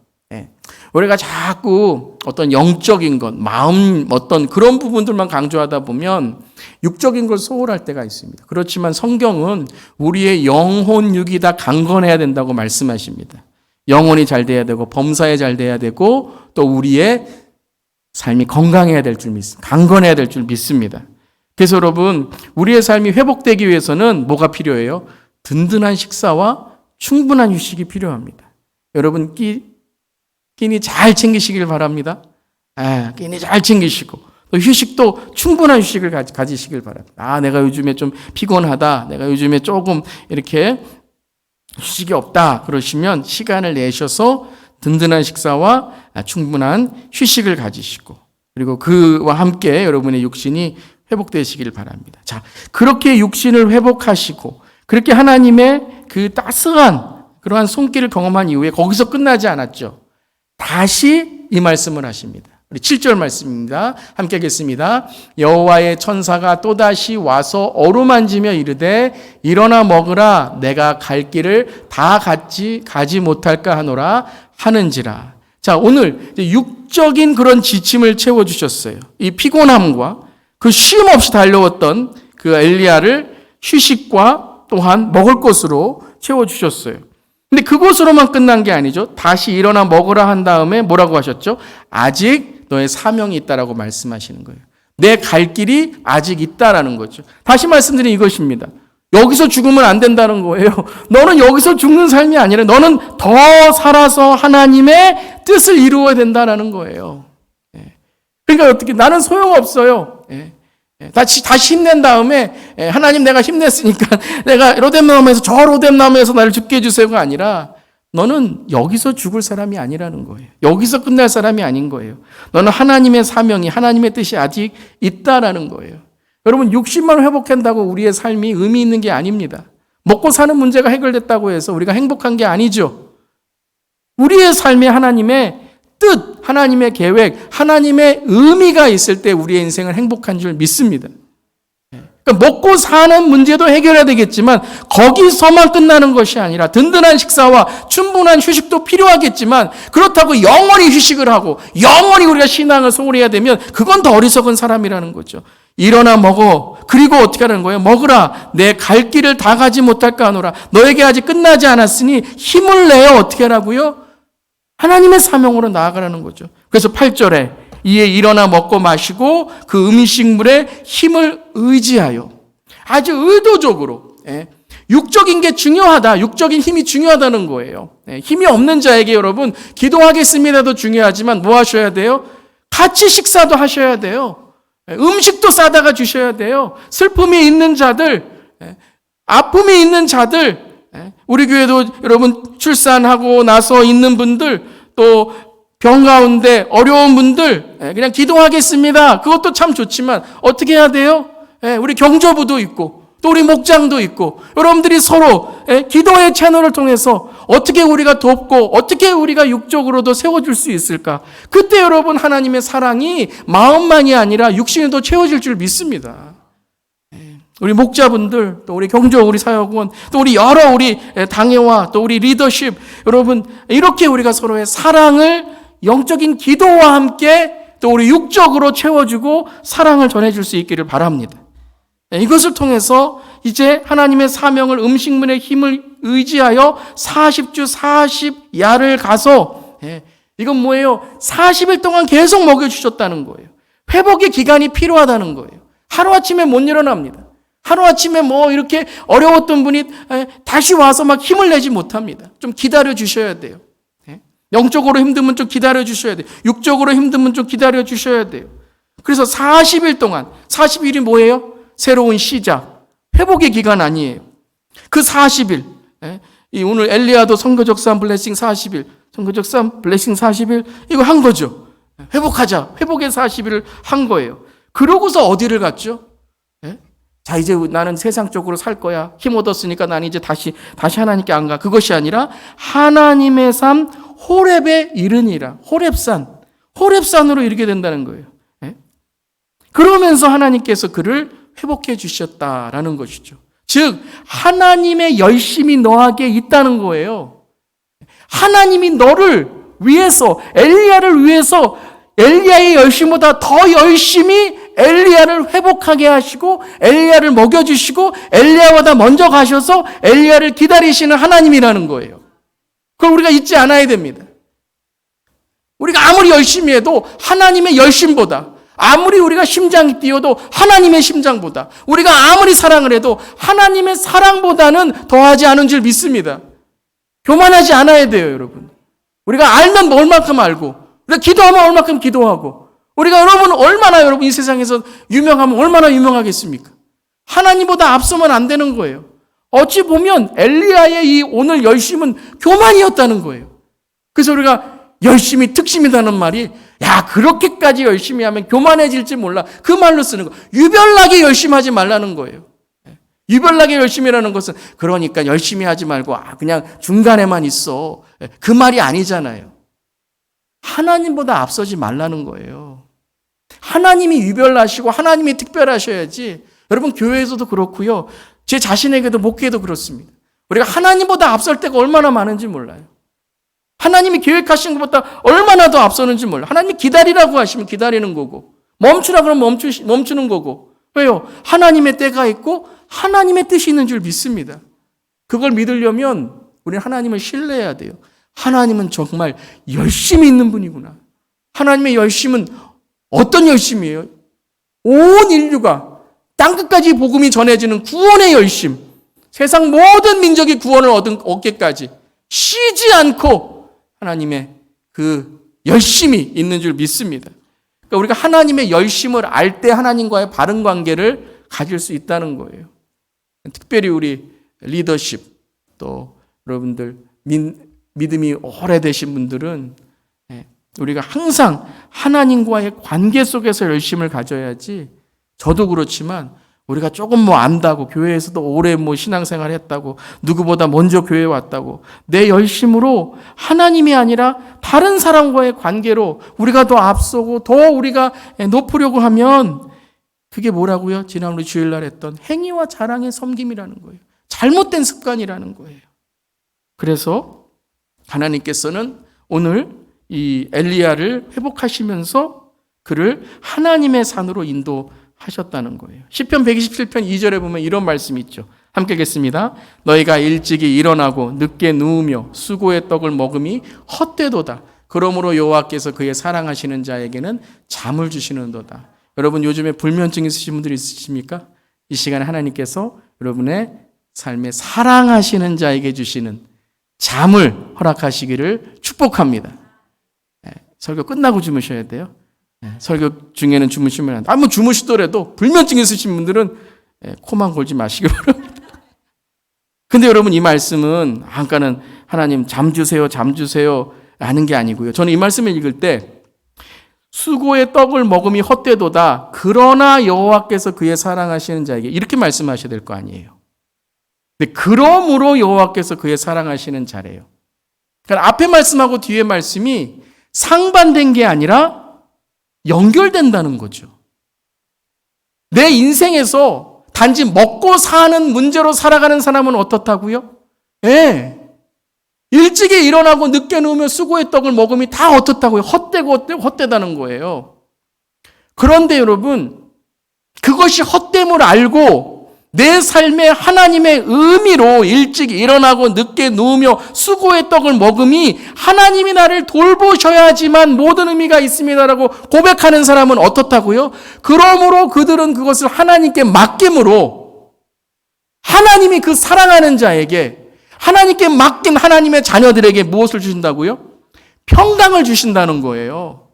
우리가 자꾸 어떤 영적인 것, 마음 어떤 그런 부분들만 강조하다 보면 육적인 걸 소홀할 때가 있습니다. 그렇지만 성경은 우리의 영혼 육이 다 강건해야 된다고 말씀하십니다. 영혼이 잘 돼야 되고 범사에 잘 돼야 되고 또 우리의 삶이 건강해야 될 줄 믿습니다. 강건해야 될 줄 믿습니다. 그래서 여러분, 우리의 삶이 회복되기 위해서는 뭐가 필요해요? 든든한 식사와 충분한 휴식이 필요합니다. 여러분, 끼니 잘 챙기시길 바랍니다. 끼니 잘 챙기시고 또 휴식도 충분한 휴식을 가지시길 바랍니다. 내가 요즘에 좀 피곤하다, 내가 요즘에 조금 이렇게 휴식이 없다 그러시면 시간을 내셔서 든든한 식사와 충분한 휴식을 가지시고 그리고 그와 함께 여러분의 육신이 회복되시길 바랍니다. 자, 그렇게 육신을 회복하시고 그렇게 하나님의 그 따스한 그러한 손길을 경험한 이후에 거기서 끝나지 않았죠. 다시 이 말씀을 하십니다. 우리 7절 말씀입니다. 함께 하겠습니다. 여호와의 천사가 또다시 와서 어루만지며 이르되 일어나 먹으라 내가 갈 길을 다 가지 못할까 하노라 하는지라. 자, 오늘 육적인 그런 지침을 채워주셨어요. 이 피곤함과 그 쉼 없이 달려왔던 그 엘리야를 휴식과 또한 먹을 것으로 채워주셨어요. 근데 그것으로만 끝난 게 아니죠. 다시 일어나 먹으라 한 다음에 뭐라고 하셨죠? 아직 너의 사명이 있다라고 말씀하시는 거예요. 내 갈 길이 아직 있다라는 거죠. 다시 말씀드린 이것입니다. 여기서 죽으면 안 된다는 거예요. 너는 여기서 죽는 삶이 아니라 너는 더 살아서 하나님의 뜻을 이루어야 된다라는 거예요. 그러니까 어떻게 나는 소용없어요. 다시 힘낸 다음에 하나님 내가 힘냈으니까 내가 로뎀나무에서 저 로뎀나무에서 나를 죽게 해주세요가 아니라 너는 여기서 죽을 사람이 아니라는 거예요. 여기서 끝날 사람이 아닌 거예요. 너는 하나님의 사명이 하나님의 뜻이 아직 있다라는 거예요. 여러분 육신만 회복한다고 우리의 삶이 의미 있는 게 아닙니다. 먹고 사는 문제가 해결됐다고 해서 우리가 행복한 게 아니죠. 우리의 삶에 하나님의 뜻, 하나님의 계획, 하나님의 의미가 있을 때 우리의 인생은 행복한 줄 믿습니다. 그러니까 먹고 사는 문제도 해결해야 되겠지만 거기서만 끝나는 것이 아니라 든든한 식사와 충분한 휴식도 필요하겠지만 그렇다고 영원히 휴식을 하고 영원히 우리가 신앙을 소홀히 해야 되면 그건 더 어리석은 사람이라는 거죠. 일어나 먹어. 그리고 어떻게 하는 거예요? 먹으라. 내 갈 길을 다 가지 못할까 하노라. 너에게 아직 끝나지 않았으니 힘을 내어 어떻게 하라고요? 하나님의 사명으로 나아가라는 거죠. 그래서 8절에 이에 일어나 먹고 마시고 그 음식물에 힘을 의지하여 아주 의도적으로 육적인 게 중요하다. 육적인 힘이 중요하다는 거예요. 힘이 없는 자에게 여러분 기도하겠습니다도 중요하지만 뭐 하셔야 돼요? 같이 식사도 하셔야 돼요. 음식도 싸다가 주셔야 돼요. 슬픔이 있는 자들, 아픔이 있는 자들, 우리 교회도 여러분 출산하고 나서 있는 분들 또 병 가운데 어려운 분들 그냥 기도하겠습니다. 그것도 참 좋지만 어떻게 해야 돼요? 우리 경조부도 있고 또 우리 목장도 있고 여러분들이 서로 기도의 채널을 통해서 어떻게 우리가 돕고 어떻게 우리가 육적으로도 세워줄 수 있을까? 그때 여러분 하나님의 사랑이 마음만이 아니라 육신에도 채워질 줄 믿습니다. 우리 목자분들, 또 우리 경조, 우리 사역원, 또 우리 여러 우리 당회와 또 우리 리더십, 여러분, 이렇게 우리가 서로의 사랑을 영적인 기도와 함께 또 우리 육적으로 채워주고 사랑을 전해줄 수 있기를 바랍니다. 이것을 통해서 이제 하나님의 사명을 음식물의 힘을 의지하여 40주 40야를 가서 이건 뭐예요? 40일 동안 계속 먹여주셨다는 거예요. 회복의 기간이 필요하다는 거예요. 하루아침에 못 일어납니다. 하루아침에 뭐 이렇게 어려웠던 분이 다시 와서 막 힘을 내지 못합니다. 좀 기다려 주셔야 돼요. 영적으로 힘들면 좀 기다려 주셔야 돼요. 육적으로 힘들면 좀 기다려 주셔야 돼요. 그래서 40일 동안, 40일이 뭐예요? 새로운 시작, 회복의 기간 아니에요. 그 40일, 오늘 엘리야도 선교적산 블레싱 40일, 선교적산 블레싱 40일, 이거 한 거죠. 회복하자, 회복의 40일을 한 거예요. 그러고서 어디를 갔죠? 자, 이제 나는 세상적으로 살 거야. 힘 얻었으니까 나는 이제 다시 하나님께 안 가. 그것이 아니라 하나님의 삶 호렙에 이르니라. 호렙산으로 이르게 된다는 거예요. 그러면서 하나님께서 그를 회복해 주셨다라는 것이죠. 즉 하나님의 열심이 너에게 있다는 거예요. 하나님이 너를 위해서, 엘리야를 위해서 엘리야의 열심보다 더 열심히 엘리야를 회복하게 하시고 엘리야를 먹여주시고 엘리야보다 먼저 가셔서 엘리야를 기다리시는 하나님이라는 거예요. 그걸 우리가 잊지 않아야 됩니다. 우리가 아무리 열심히 해도 하나님의 열심보다, 아무리 우리가 심장이 뛰어도 하나님의 심장보다, 우리가 아무리 사랑을 해도 하나님의 사랑보다는 더하지 않은 줄 믿습니다. 교만하지 않아야 돼요, 여러분. 우리가 알면 얼만큼 알고, 우리가 기도하면 얼만큼 기도하고, 우리가 여러분 이 세상에서 유명하면 얼마나 유명하겠습니까? 하나님보다 앞서면 안 되는 거예요. 어찌 보면 엘리야의 이 오늘 열심은 교만이었다는 거예요. 그래서 우리가 열심히 특심이라는 말이, 야, 그렇게까지 열심히 하면 교만해질지 몰라. 그 말로 쓰는 거. 유별나게 열심히 하지 말라는 거예요. 유별나게 열심히라는 것은 그러니까 열심히 하지 말고 그냥 중간에만 있어. 그 말이 아니잖아요. 하나님보다 앞서지 말라는 거예요. 하나님이 유별나시고 하나님이 특별하셔야지. 여러분, 교회에서도 그렇고요. 제 자신에게도 목회에도 그렇습니다. 우리가 하나님보다 앞설 때가 얼마나 많은지 몰라요. 하나님이 계획하신 것보다 얼마나 더 앞서는지 몰라요. 하나님이 기다리라고 하시면 기다리는 거고, 멈추라 그러면 멈추는 거고. 왜요? 하나님의 때가 있고 하나님의 뜻이 있는 줄 믿습니다. 그걸 믿으려면 우리는 하나님을 신뢰해야 돼요. 하나님은 정말 열심히 있는 분이구나. 하나님의 열심은 어떤 열심이에요? 온 인류가 땅끝까지 복음이 전해지는 구원의 열심, 세상 모든 민족이 구원을 얻기까지 쉬지 않고 하나님의 그 열심이 있는 줄 믿습니다. 그러니까 우리가 하나님의 열심을 알 때 하나님과의 바른 관계를 가질 수 있다는 거예요. 특별히 우리 리더십, 또 여러분들 믿음이 오래되신 분들은 우리가 항상 하나님과의 관계 속에서 열심을 가져야지. 저도 그렇지만 우리가 조금 안다고, 교회에서도 오래 신앙생활 했다고, 누구보다 먼저 교회에 왔다고, 내 열심으로 하나님이 아니라 다른 사람과의 관계로 우리가 더 앞서고 더 우리가 높으려고 하면 그게 뭐라고요? 지난 우리 주일날 했던 행위와 자랑의 섬김이라는 거예요. 잘못된 습관이라는 거예요. 그래서 하나님께서는 오늘 이 엘리야를 회복하시면서 그를 하나님의 산으로 인도하셨다는 거예요. 시편 127편 2절에 보면 이런 말씀이 있죠. 함께 읽겠습니다. 너희가 일찍이 일어나고 늦게 누우며 수고의 떡을 먹음이 헛되도다. 그러므로 여호와께서 그의 사랑하시는 자에게는 잠을 주시는도다. 여러분, 요즘에 불면증 있으신 분들 있으십니까? 이 시간에 하나님께서 여러분의 삶에 사랑하시는 자에게 주시는 잠을 허락하시기를 축복합니다. 설교 끝나고 주무셔야 돼요. 설교 중에는 주무시면 안 돼요. 뭐 주무시더라도 불면증 있으신 분들은 코만 골지 마시기 바랍니다. 근데 여러분, 이 말씀은 아까는 하나님 잠 주세요 하는 게 아니고요. 저는 이 말씀을 읽을 때 수고의 떡을 먹음이 헛되도다. 그러나 여호와께서 그의 사랑하시는 자에게, 이렇게 말씀하셔야 될 거 아니에요. 근데 그러므로 여호와께서 그의 사랑하시는 자래요. 그러니까 앞에 말씀하고 뒤에 말씀이 상반된 게 아니라 연결된다는 거죠. 내 인생에서 단지 먹고 사는 문제로 살아가는 사람은 어떻다고요? 일찍이 일어나고 늦게 누우며 수고의 떡을 먹음이 다 어떻다고요? 헛되다는 거예요. 그런데 여러분, 그것이 헛됨을 알고 내 삶의 하나님의 의미로 일찍 일어나고 늦게 누우며 수고의 떡을 먹음이 하나님이 나를 돌보셔야지만 모든 의미가 있습니다라고 고백하는 사람은 어떻다고요? 그러므로 그들은 그것을 하나님께 맡김으로 하나님이 그 사랑하는 자에게, 하나님께 맡긴 하나님의 자녀들에게 무엇을 주신다고요? 평강을 주신다는 거예요.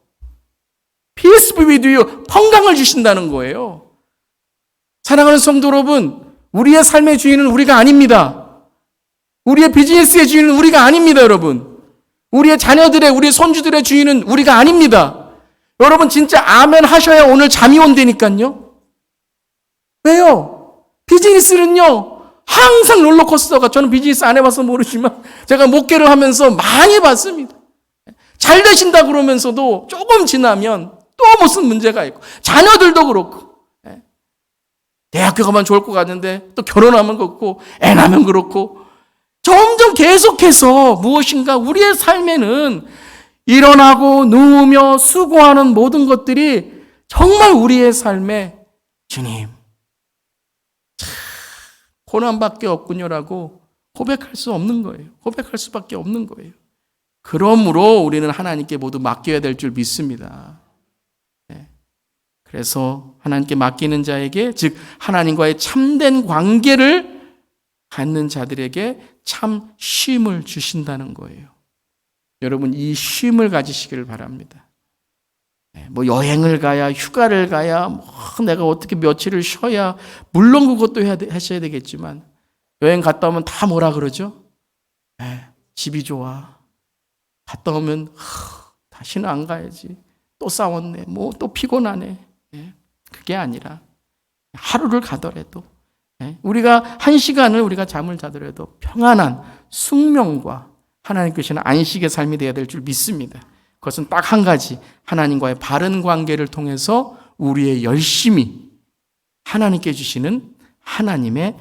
Peace be with you. 평강을 주신다는 거예요. 사랑하는 성도 여러분, 우리의 삶의 주인은 우리가 아닙니다. 우리의 비즈니스의 주인은 우리가 아닙니다, 여러분. 우리의 자녀들의, 우리의 손주들의 주인은 우리가 아닙니다. 여러분, 진짜 아멘 하셔야 오늘 잠이 온다니까요. 왜요? 비즈니스는요, 항상 롤러코스터가, 저는 비즈니스 안 해봐서 모르지만 제가 목회를 하면서 많이 봤습니다. 잘 되신다 그러면서도 조금 지나면 또 무슨 문제가 있고, 자녀들도 그렇고, 대학교 가면 좋을 것 같은데 또 결혼하면 그렇고, 애 낳으면 그렇고, 점점 계속해서 무엇인가 우리의 삶에는 일어나고 누우며 수고하는 모든 것들이 정말 우리의 삶에 주님, 고난밖에 없군요라고 고백할 수 없는 거예요. 고백할 수밖에 없는 거예요. 그러므로 우리는 하나님께 모두 맡겨야 될 줄 믿습니다. 그래서 하나님께 맡기는 자에게, 즉 하나님과의 참된 관계를 갖는 자들에게 참 쉼을 주신다는 거예요. 여러분, 이 쉼을 가지시기를 바랍니다. 뭐 여행을 가야, 휴가를 가야, 뭐 내가 어떻게 며칠을 쉬어야, 물론 그것도 하셔야 되겠지만, 여행 갔다 오면 다 뭐라 그러죠? 집이 좋아. 갔다 오면 다시는 안 가야지. 또 싸웠네. 뭐 또 피곤하네. 그게 아니라 하루를 가더라도, 우리가 한 시간을 우리가 잠을 자더라도 평안한 숙명과 하나님께서는 안식의 삶이 되어야 될 줄 믿습니다. 그것은 딱 한 가지, 하나님과의 바른 관계를 통해서 우리의 열심히 하나님께 주시는 하나님의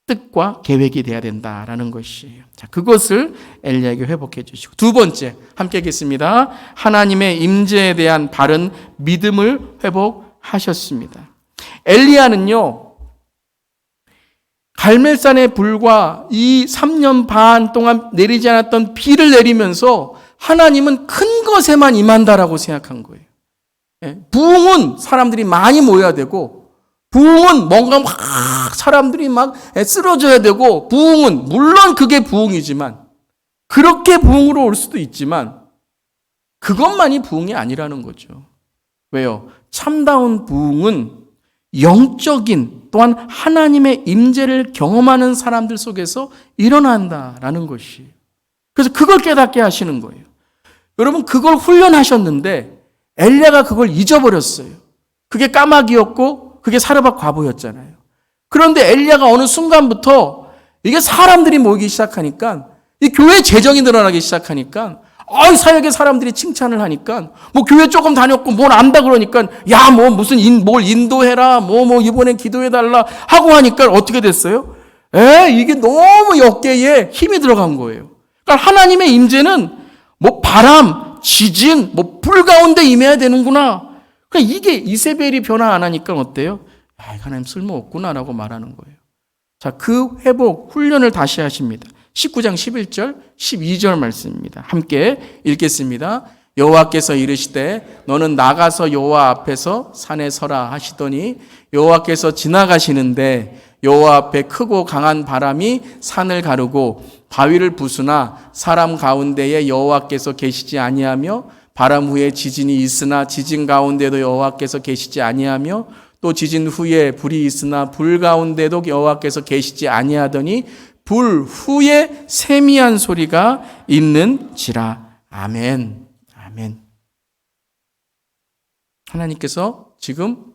뜻과 계획이 되어야 된다라는 것이에요. 자, 그것을 엘리야에게 회복해 주시고, 두 번째 함께 읽겠습니다. 하나님의 임재에 대한 바른 믿음을 회복하셨습니다. 엘리야는요, 갈멜산의 불과 이 3년 반 동안 내리지 않았던 비를 내리면서 하나님은 큰 것에만 임한다라고 생각한 거예요. 부흥은 사람들이 많이 모여야 되고, 부흥은 뭔가 막 사람들이 막 쓰러져야 되고, 부흥은 물론 그게 부흥이지만, 그렇게 부흥으로 올 수도 있지만 그것만이 부흥이 아니라는 거죠. 왜요? 참다운 부흥은 영적인, 또한 하나님의 임재를 경험하는 사람들 속에서 일어난다라는 것이에요. 그래서 그걸 깨닫게 하시는 거예요. 여러분, 그걸 훈련하셨는데 엘리야가 그걸 잊어버렸어요. 그게 까마귀였고 그게 사르밧 과부였잖아요. 그런데 엘리야가 어느 순간부터 이게 사람들이 모이기 시작하니까, 이 교회 재정이 늘어나기 시작하니까, 사역에 사람들이 칭찬을 하니까, 뭐 교회 조금 다녔고 뭘 안다 그러니까, 야, 뭐 무슨 뭘 인도해라, 뭐 이번엔 기도해달라 하고 하니까 어떻게 됐어요? 이게 너무 역계에 힘이 들어간 거예요. 그러니까 하나님의 임재는 뭐 바람, 지진, 뭐 불 가운데 임해야 되는구나. 그러니까 이게 이세벨이 변화 안 하니까 어때요? 하나님 쓸모없구나라고 말하는 거예요. 자, 그 회복 훈련을 다시 하십니다. 19장 11절, 12절 말씀입니다. 함께 읽겠습니다. 여호와께서 이르시되 너는 나가서 여호와 앞에서 산에 서라 하시더니 여호와께서 지나가시는데 여호와 앞에 크고 강한 바람이 산을 가르고 바위를 부수나 사람 가운데에 여호와께서 계시지 아니하며 바람 후에 지진이 있으나 지진 가운데도 여호와께서 계시지 아니하며 또 지진 후에 불이 있으나 불 가운데도 여호와께서 계시지 아니하더니 불 후에 세미한 소리가 있는지라. 아멘. 아멘. 하나님께서 지금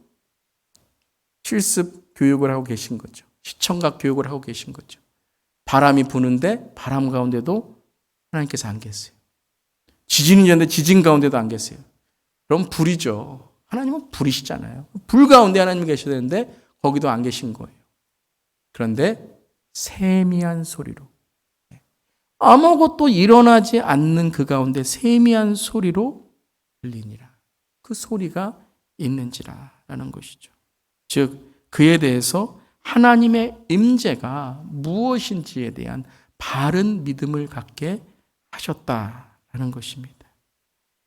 실습 교육을 하고 계신 거죠. 시청각 교육을 하고 계신 거죠. 바람이 부는데 바람 가운데도 하나님께서 안 계세요. 지진이 있는데 지진 가운데도 안 계세요. 그럼 불이죠. 하나님은 불이시잖아요. 불 가운데 하나님이 계셔야 되는데 거기도 안 계신 거예요. 그런데 세미한 소리로, 아무것도 일어나지 않는 그 가운데 세미한 소리로 들리니라. 그 소리가 있는지라라는 것이죠. 즉 그에 대해서 하나님의 임재가 무엇인지에 대한 바른 믿음을 갖게 하셨다라는 것입니다.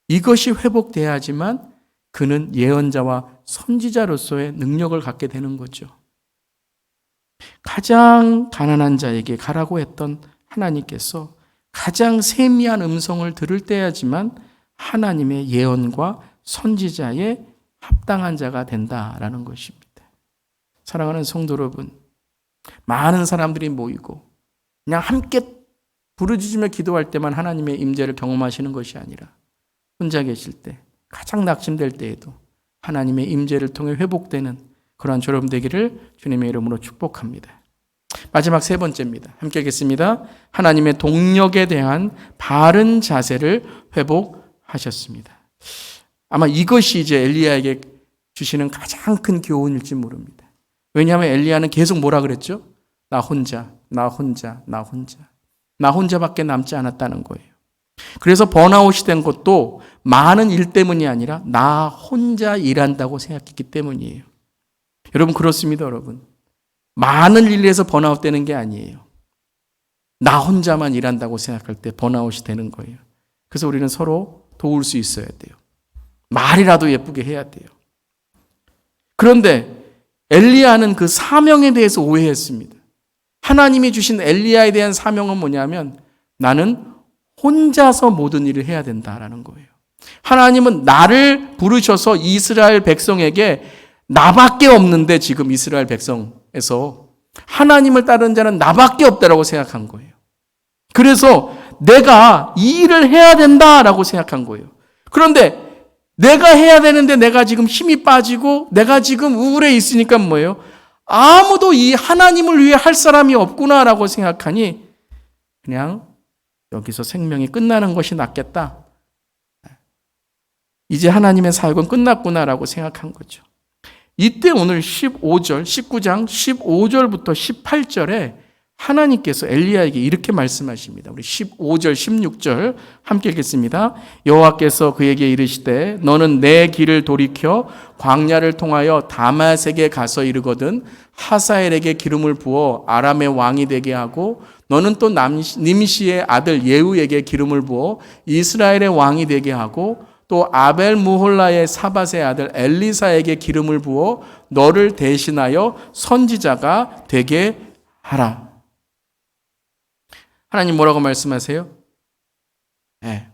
이것이 회복돼야지만 그는 예언자와 선지자로서의 능력을 갖게 되는 거죠. 가장 가난한 자에게 가라고 했던 하나님께서 가장 세미한 음성을 들을 때야지만 하나님의 예언과 선지자의 합당한 자가 된다라는 것입니다. 사랑하는 성도 여러분, 많은 사람들이 모이고 그냥 함께 부르짖으며 기도할 때만 하나님의 임재를 경험하시는 것이 아니라 혼자 계실 때, 가장 낙심될 때에도 하나님의 임재를 통해 회복되는 그러한 여러분 되기를 주님의 이름으로 축복합니다. 마지막 세 번째입니다. 함께 하겠습니다. 하나님의 동력에 대한 바른 자세를 회복하셨습니다. 아마 이것이 이제 엘리야에게 주시는 가장 큰 교훈일지 모릅니다. 왜냐하면 엘리야는 계속 뭐라 그랬죠? 나 혼자, 나 혼자, 나 혼자. 나 혼자밖에 남지 않았다는 거예요. 그래서 번아웃이 된 것도 많은 일 때문이 아니라 나 혼자 일한다고 생각했기 때문이에요. 여러분 그렇습니다, 여러분. 많은 일에서 번아웃 되는 게 아니에요. 나 혼자만 일한다고 생각할 때 번아웃이 되는 거예요. 그래서 우리는 서로 도울 수 있어야 돼요. 말이라도 예쁘게 해야 돼요. 그런데 엘리야는 그 사명에 대해서 오해했습니다. 하나님이 주신 엘리야에 대한 사명은 뭐냐면 나는 혼자서 모든 일을 해야 된다라는 거예요. 하나님은 나를 부르셔서 이스라엘 백성에게 나밖에 없는데 지금 이스라엘 백성에서 하나님을 따르는 자는 나밖에 없다라고 생각한 거예요. 그래서 내가 이 일을 해야 된다라고 생각한 거예요. 그런데 내가 해야 되는데 내가 지금 힘이 빠지고 내가 지금 우울해 있으니까 뭐예요? 아무도 이 하나님을 위해 할 사람이 없구나라고 생각하니 그냥 여기서 생명이 끝나는 것이 낫겠다. 이제 하나님의 사역은 끝났구나라고 생각한 거죠. 이때 오늘 15절, 19장 15절부터 18절에 하나님께서 엘리야에게 이렇게 말씀하십니다. 우리 15절, 16절 함께 읽겠습니다. 여호와께서 그에게 이르시되 너는 내 길을 돌이켜 광야를 통하여 다마섹에 가서 이르거든 하사엘에게 기름을 부어 아람의 왕이 되게 하고 너는 또 님시의 아들 예후에게 기름을 부어 이스라엘의 왕이 되게 하고 또 아벨 무홀라의 사밧의 아들 엘리사에게 기름을 부어 너를 대신하여 선지자가 되게 하라. 하나님 뭐라고 말씀하세요? 네.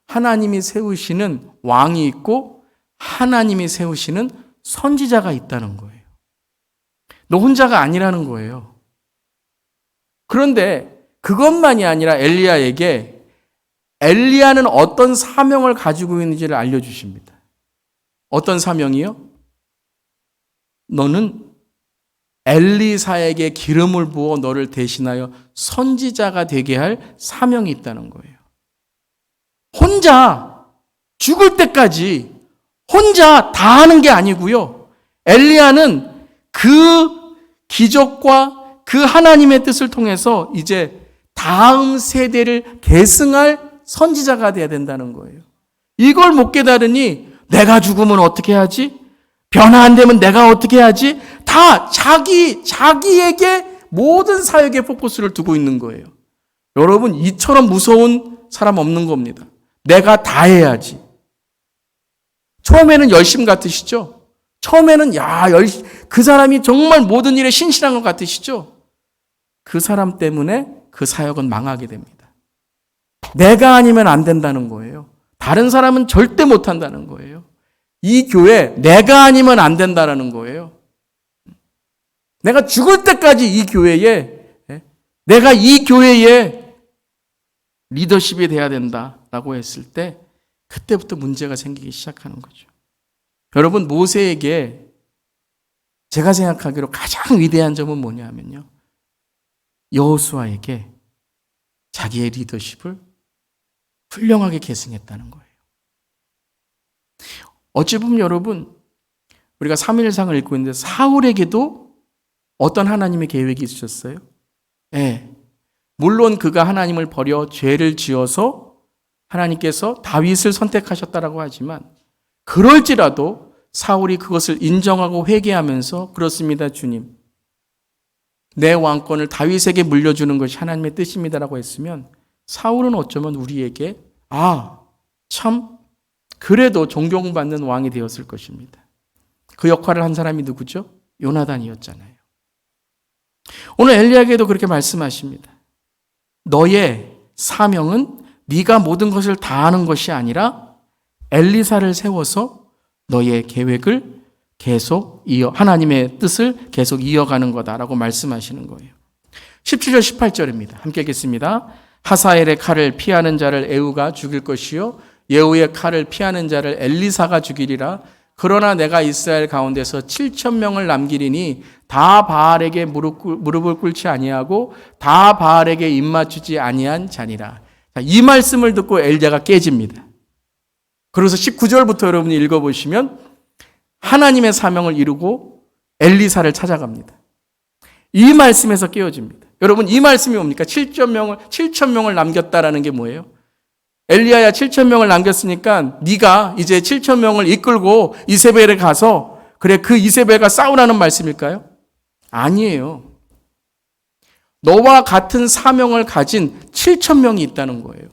하나님이 세우시는 왕이 있고 하나님이 세우시는 선지자가 있다는 거예요. 너 혼자가 아니라는 거예요. 그런데 그것만이 아니라 엘리야에게 엘리야는 어떤 사명을 가지고 있는지를 알려주십니다. 어떤 사명이요? 너는 엘리사에게 기름을 부어 너를 대신하여 선지자가 되게 할 사명이 있다는 거예요. 혼자 죽을 때까지 혼자 다 하는 게 아니고요. 엘리야는 그 기적과 그 하나님의 뜻을 통해서 이제 다음 세대를 계승할 선지자가 돼야 된다는 거예요. 이걸 못 깨달으니 내가 죽으면 어떻게 하지? 변화 안 되면 내가 어떻게 하지? 다 자기에게 모든 사역의 포커스를 두고 있는 거예요. 여러분, 이처럼 무서운 사람 없는 겁니다. 내가 다 해야지. 처음에는 열심 같으시죠? 처음에는 그 사람이 정말 모든 일에 신실한 것 같으시죠? 그 사람 때문에 그 사역은 망하게 됩니다. 내가 아니면 안 된다는 거예요. 다른 사람은 절대 못 한다는 거예요. 이 교회 내가 아니면 안 된다라는 거예요. 내가 죽을 때까지 이 교회에 내가 이 교회에 리더십이 돼야 된다라고 했을 때 그때부터 문제가 생기기 시작하는 거죠. 여러분, 모세에게 제가 생각하기로 가장 위대한 점은 뭐냐면요. 여호수아에게 자기의 리더십을 훌륭하게 계승했다는 거예요. 어찌 보면 여러분, 우리가 3.1상을 읽고 있는데 사울에게도 어떤 하나님의 계획이 있으셨어요? 네. 물론 그가 하나님을 버려 죄를 지어서 하나님께서 다윗을 선택하셨다라고 하지만 그럴지라도 사울이 그것을 인정하고 회개하면서 그렇습니다, 주님. 내 왕권을 다윗에게 물려주는 것이 하나님의 뜻입니다라고 했으면 사울은 어쩌면 우리에게 참 그래도 존경받는 왕이 되었을 것입니다. 그 역할을 한 사람이 누구죠? 요나단이었잖아요. 오늘 엘리야에게도 그렇게 말씀하십니다. 너의 사명은 네가 모든 것을 다 하는 것이 아니라 엘리사를 세워서 너의 계획을 계속 하나님의 뜻을 계속 이어가는 거다라고 말씀하시는 거예요. 17절 18절입니다. 함께 읽겠습니다. 하사엘의 칼을 피하는 자를 에후가 죽일 것이요 예후의 칼을 피하는 자를 엘리사가 죽이리라. 그러나 내가 이스라엘 가운데서 7,000명을 남기리니 다 바알에게 무릎을 꿇지 아니하고 다 바알에게 입맞추지 아니한 자니라. 이 말씀을 듣고 엘리야가 깨집니다. 그래서 19절부터 여러분이 읽어보시면 하나님의 사명을 이루고 엘리사를 찾아갑니다. 이 말씀에서 깨어집니다. 여러분, 이 말씀이 뭡니까? 7,000명을 남겼다라는 게 뭐예요? 엘리야야 7,000명을 남겼으니까 네가 이제 7,000명을 이끌고 이세벨에 가서 그래 그 이세벨과 싸우라는 말씀일까요? 아니에요. 너와 같은 사명을 가진 7,000명이 있다는 거예요.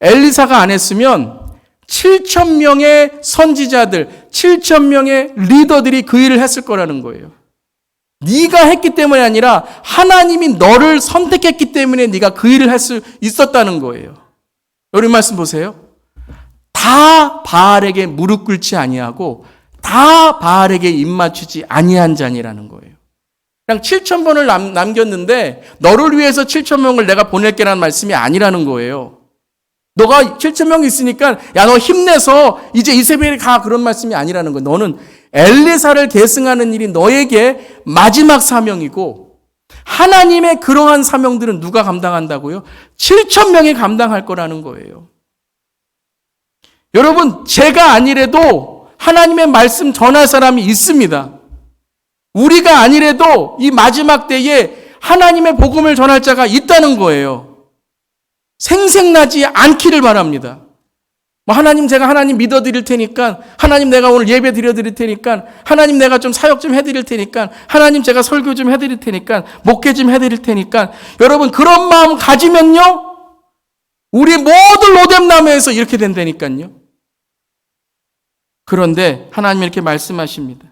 엘리사가 안 했으면 7,000명의 선지자들, 7,000명의 리더들이 그 일을 했을 거라는 거예요. 네가 했기 때문이 아니라 하나님이 너를 선택했기 때문에 네가 그 일을 할 수 있었다는 거예요. 여러분 말씀 보세요. 다 바알에게 무릎 꿇지 아니하고 다 바알에게 입맞추지 아니한 자니라는 거예요. 그냥 7,000번을 남겼는데 너를 위해서 7,000명을 내가 보낼게라는 말씀이 아니라는 거예요. 너가 7,000명이 있으니까 야 너 힘내서 이제 이세벨에 가 그런 말씀이 아니라는 거예요. 너는 엘리사를 계승하는 일이 너에게 마지막 사명이고 하나님의 그러한 사명들은 누가 감당한다고요? 7,000명이 감당할 거라는 거예요. 여러분 제가 아니래도 하나님의 말씀 전할 사람이 있습니다. 우리가 아니래도 이 마지막 때에 하나님의 복음을 전할 자가 있다는 거예요. 생색나지 않기를 바랍니다. 하나님 제가 하나님 믿어드릴 테니까 하나님 내가 오늘 예배 드려드릴 테니까 하나님 내가 좀 사역 좀 해드릴 테니까 하나님 제가 설교 좀 해드릴 테니까 목회 좀 해드릴 테니까 여러분 그런 마음 가지면요 우리 모든 로뎀나무에서 이렇게 된다니까요. 그런데 하나님 이렇게 말씀하십니다.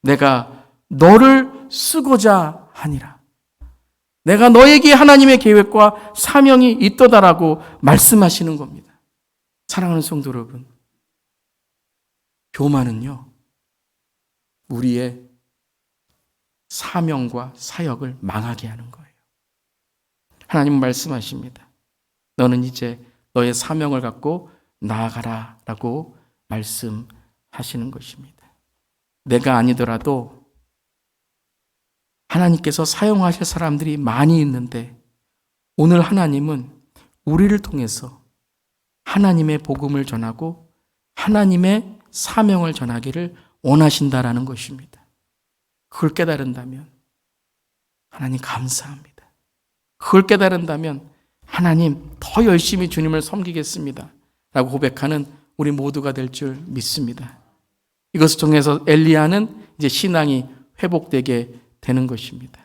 내가 너를 쓰고자 하니라. 내가 너에게 하나님의 계획과 사명이 있도다라고 말씀하시는 겁니다. 사랑하는 성도 여러분, 교만은요 우리의 사명과 사역을 망하게 하는 거예요. 하나님은 말씀하십니다. 너는 이제 너의 사명을 갖고 나아가라 라고 말씀하시는 것입니다. 내가 아니더라도 하나님께서 사용하실 사람들이 많이 있는데 오늘 하나님은 우리를 통해서 하나님의 복음을 전하고 하나님의 사명을 전하기를 원하신다라는 것입니다. 그걸 깨달은다면 하나님 감사합니다. 그걸 깨달은다면 하나님 더 열심히 주님을 섬기겠습니다 라고 고백하는 우리 모두가 될 줄 믿습니다. 이것을 통해서 엘리야는 이제 신앙이 회복되게 되는 것입니다.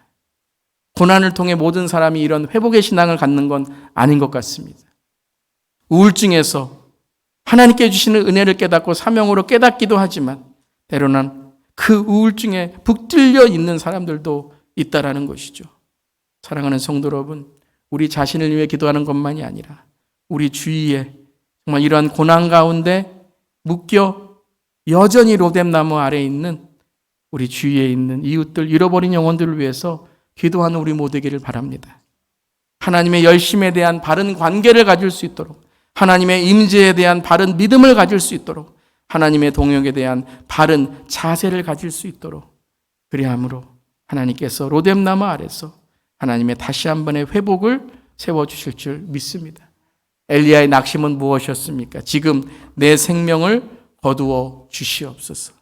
고난을 통해 모든 사람이 이런 회복의 신앙을 갖는 건 아닌 것 같습니다. 우울증에서 하나님께 주시는 은혜를 깨닫고 사명으로 깨닫기도 하지만 때로는 그 우울증에 북들려 있는 사람들도 있다라는 것이죠. 사랑하는 성도 여러분, 우리 자신을 위해 기도하는 것만이 아니라 우리 주위에 정말 이러한 고난 가운데 묶여 여전히 로뎀나무 아래에 있는 우리 주위에 있는 이웃들, 잃어버린 영혼들을 위해서 기도하는 우리 모두 되기를 바랍니다. 하나님의 열심에 대한 바른 관계를 가질 수 있도록, 하나님의 임재에 대한 바른 믿음을 가질 수 있도록, 하나님의 동역에 대한 바른 자세를 가질 수 있도록, 그리함으로 하나님께서 로뎀나무 아래서 하나님의 다시 한 번의 회복을 세워주실 줄 믿습니다. 엘리야의 낙심은 무엇이었습니까? 지금 내 생명을 거두어 주시옵소서.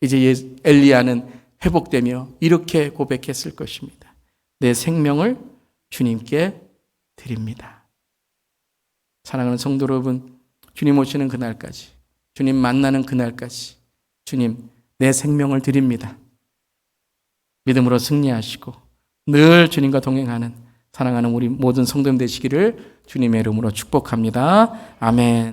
이제 엘리야는 회복되며 이렇게 고백했을 것입니다. 내 생명을 주님께 드립니다. 사랑하는 성도 여러분, 주님 오시는 그날까지, 주님 만나는 그날까지 주님 내 생명을 드립니다. 믿음으로 승리하시고 늘 주님과 동행하는 사랑하는 우리 모든 성도님 되시기를 주님의 이름으로 축복합니다. 아멘.